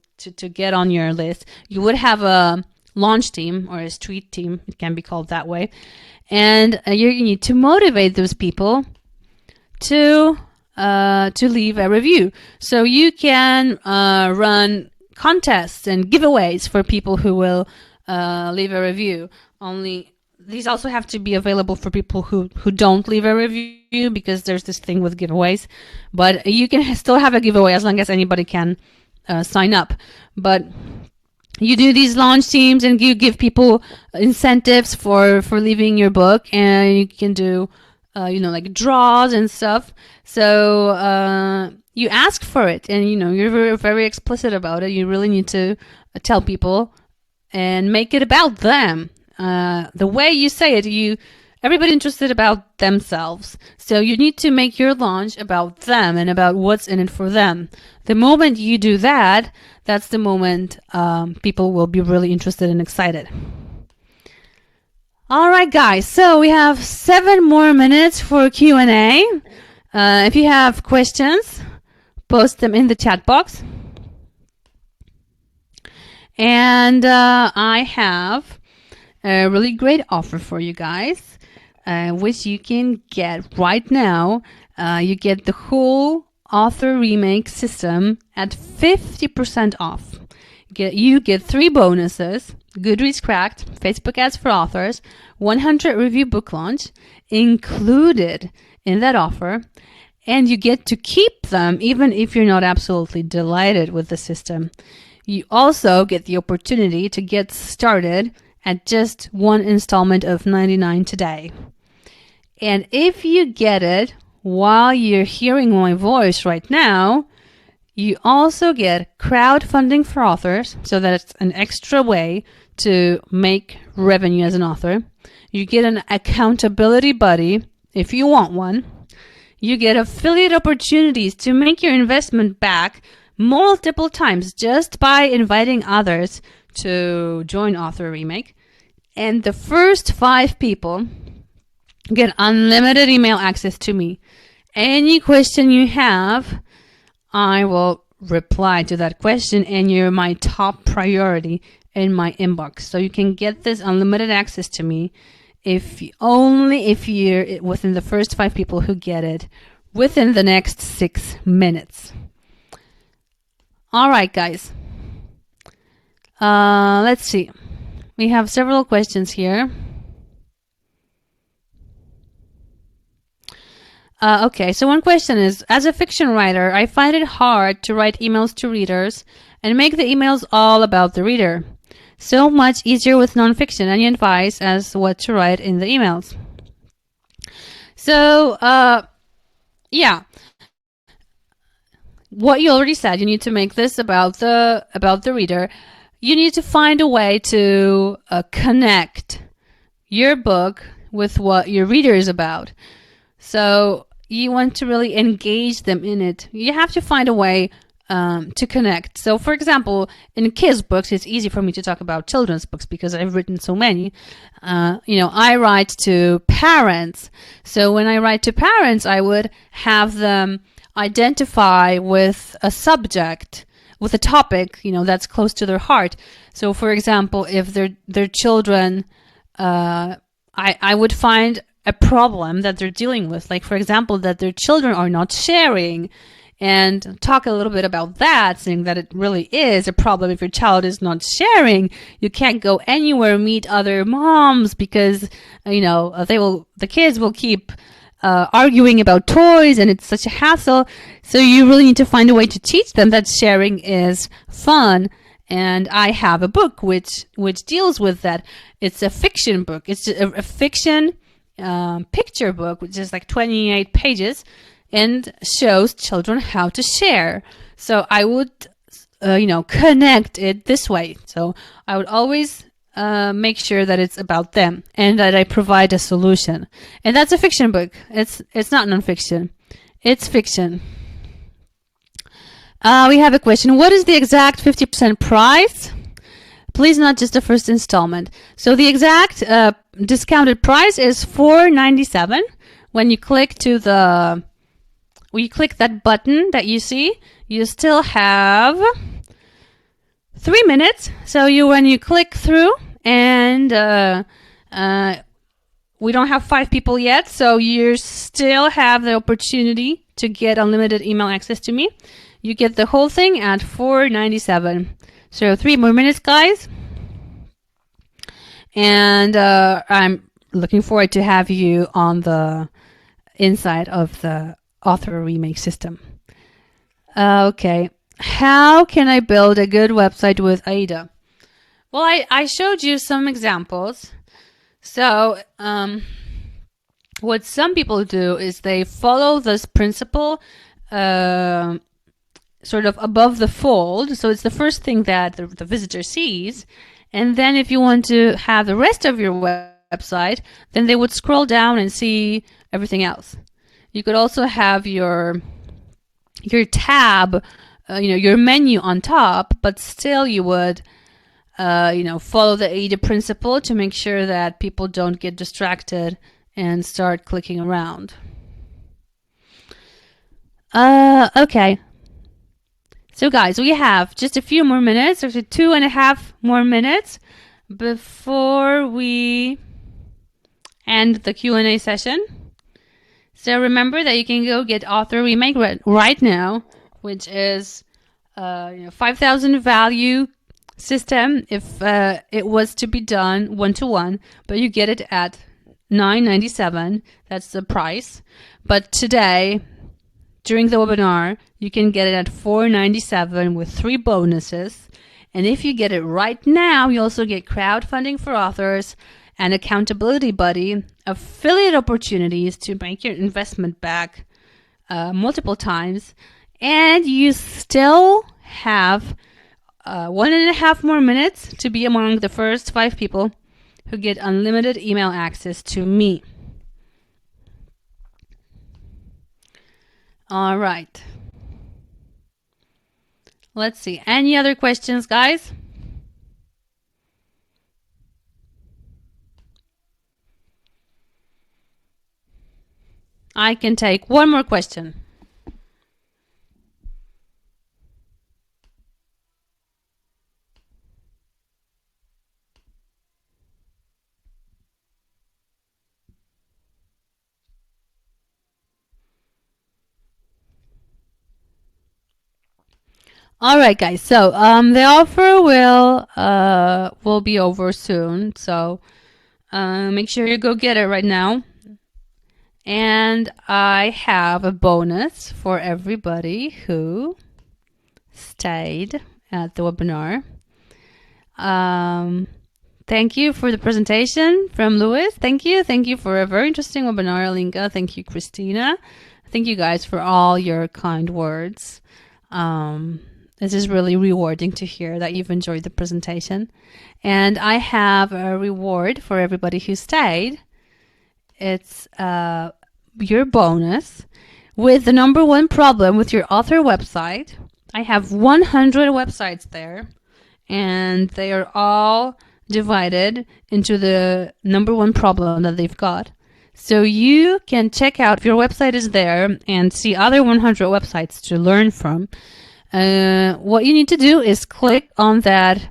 get on your list. You would have a launch team or a street team, it can be called that way. And you need to motivate those people to leave a review. So you can run contests and giveaways for people who will leave a review. Only these also have to be available for people who don't leave a review, because there's this thing with giveaways. But you can still have a giveaway as long as anybody can sign up. But you do these launch teams and you give people incentives for leaving your book, and you can do like draws and stuff. So you ask for it, and you're very, very explicit about it. You really need to tell people and make it about them. The way you say it, everybody interested about themselves. So you need to make your launch about them and about what's in it for them. The moment you do that, that's the moment people will be really interested and excited. All right, guys. So we have 7 more minutes for Q&A. If you have questions, post them in the chat box. And I have a really great offer for you guys, which you can get right now. You get the whole author remake system at 50% off. You get 3 bonuses: Goodreads Cracked, Facebook Ads for Authors, 100 review book launch included in that offer. And you get to keep them even if you're not absolutely delighted with the system. You also get the opportunity to get started at just 1 installment of $99 today. And if you get it while you're hearing my voice right now, you also get crowdfunding for authors, so that's an extra way to make revenue as an author. You get an accountability buddy if you want one. You get affiliate opportunities to make your investment back multiple times just by inviting others to join Author Remake. And the first 5 people get unlimited email access to me. Any question you have, I will reply to that question, and you're my top priority in my inbox. So you can get this unlimited access to me if you're within the first 5 people who get it within the next 6 minutes. All right, guys. Let's see. We have several questions here. Okay, so one question is, as a fiction writer, I find it hard to write emails to readers and make the emails all about the reader. So much easier with nonfiction. Any advice as what to write in the emails? So, yeah. What you already said, you need to make this about the reader. You need to find a way to connect your book with what your reader is about. So you want to really engage them in it. You have to find a way to connect. So, for example, in kids' books, it's easy for me to talk about children's books because I've written so many. I write to parents. So when I write to parents, I would have them identify with a subject, with a topic, that's close to their heart. So, for example, if their children, I would find a problem that they're dealing with, like, for example, that their children are not sharing and talk a little bit about that, saying that it really is a problem if your child is not sharing. You can't go anywhere, meet other moms, because the kids will keep arguing about toys, and it's such a hassle. So you really need to find a way to teach them that sharing is fun. And I have a book which deals with that. It's a fiction book. It's a fiction picture book, which is like 28 pages, and shows children how to share. So I would, connect it this way. So I would always make sure that it's about them and that I provide a solution. And that's a fiction book. It's not nonfiction. It's fiction. We have a question. What is the exact 50% price? Please, not just the first installment. So the exact discounted price is $4.97. When you click that button that you see, you still have 3 minutes. So when you click through, and we don't have 5 people yet, so you still have the opportunity to get unlimited email access to me. You get the whole thing at $4.97. So 3 more minutes, guys. And I'm looking forward to have you on the inside of the author remake system. Okay. How can I build a good website with Aida? Well, I showed you some examples. So what some people do is they follow this principle sort of above the fold. So it's the first thing that the visitor sees. And then if you want to have the rest of your website, then they would scroll down and see everything else. You could also have your tab, your menu on top, but still you would follow the AIDA principle to make sure that people don't get distracted and start clicking around. Okay. So guys, we have just a few more minutes, actually 2.5 more minutes before we end the Q&A session. So remember that you can go get Author Remake right now, which is 5,000 value system if it was to be done one-to-one, but you get it at $9.97. That's the price. But today, during the webinar, you can get it at $4.97 with 3 bonuses. And if you get it right now, you also get crowdfunding for authors, an accountability buddy, affiliate opportunities to make your investment back multiple times, and you still have 1.5 more minutes to be among the first 5 people who get unlimited email access to me. All right. Let's see. Any other questions, guys? I can take one more question. All right, guys. So the offer will be over soon. So make sure you go get it right now. And I have a bonus for everybody who stayed at the webinar. Thank you for the presentation from Louis. Thank you. Thank you for a very interesting webinar, Alinka. Thank you, Christina. Thank you guys for all your kind words. This is really rewarding to hear that you've enjoyed the presentation. And I have a reward for everybody who stayed. It's your bonus with the #1 problem with your author website. I have 100 websites there, and they are all divided into the #1 problem that they've got. So you can check out if your website is there and see other 100 websites to learn from. What you need to do is click on that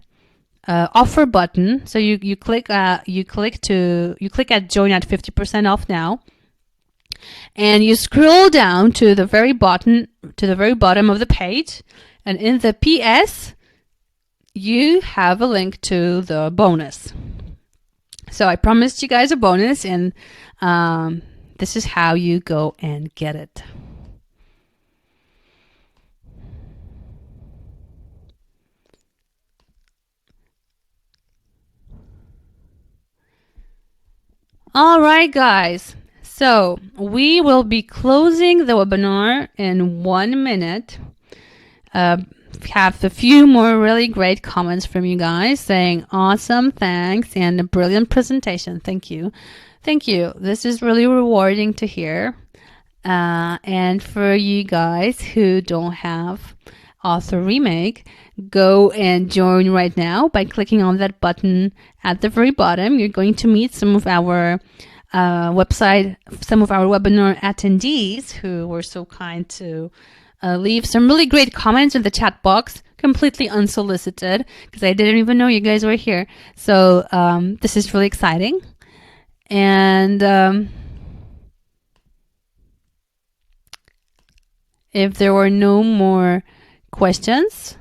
offer button. So you click at join at 50% off now, And you scroll down to the very bottom of the page, and in the PS you have a link to the bonus. So I promised you guys a bonus, and this is how you go and get it. All right, guys. So we will be closing the webinar in 1 minute. Have a few more really great comments from you guys saying awesome, thanks, and a brilliant presentation. Thank you. Thank you. This is really rewarding to hear. And for you guys who don't have Author Remake, go and join right now by clicking on that button at the very bottom. You're going to meet some of our some of our webinar attendees who were so kind to leave some really great comments in the chat box, completely unsolicited, because I didn't even know you guys were here. So this is really exciting. And if there were no more questions,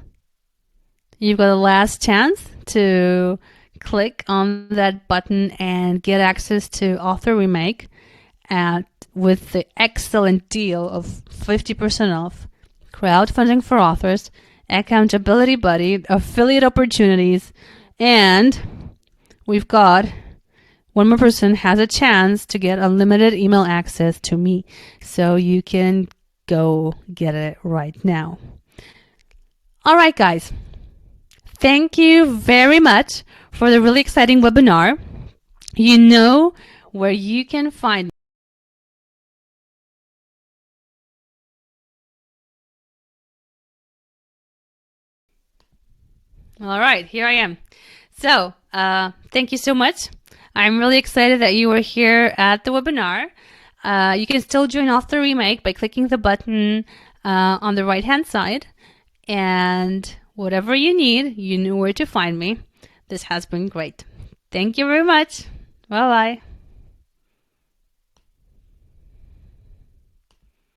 you've got a last chance to click on that button and get access to Author Remake with the excellent deal of 50% off, crowdfunding for authors, accountability buddy, affiliate opportunities, and we've got one more person has a chance to get unlimited email access to me. So you can go get it right now. All right, guys. Thank you very much for the really exciting webinar. You know where you can find me. All right, here I am. So thank you so much. I'm really excited that you were here at the webinar. You can still join Author Remake by clicking the button on the right-hand side. And whatever you need, you know where to find me. This has been great. Thank you very much. Bye-bye.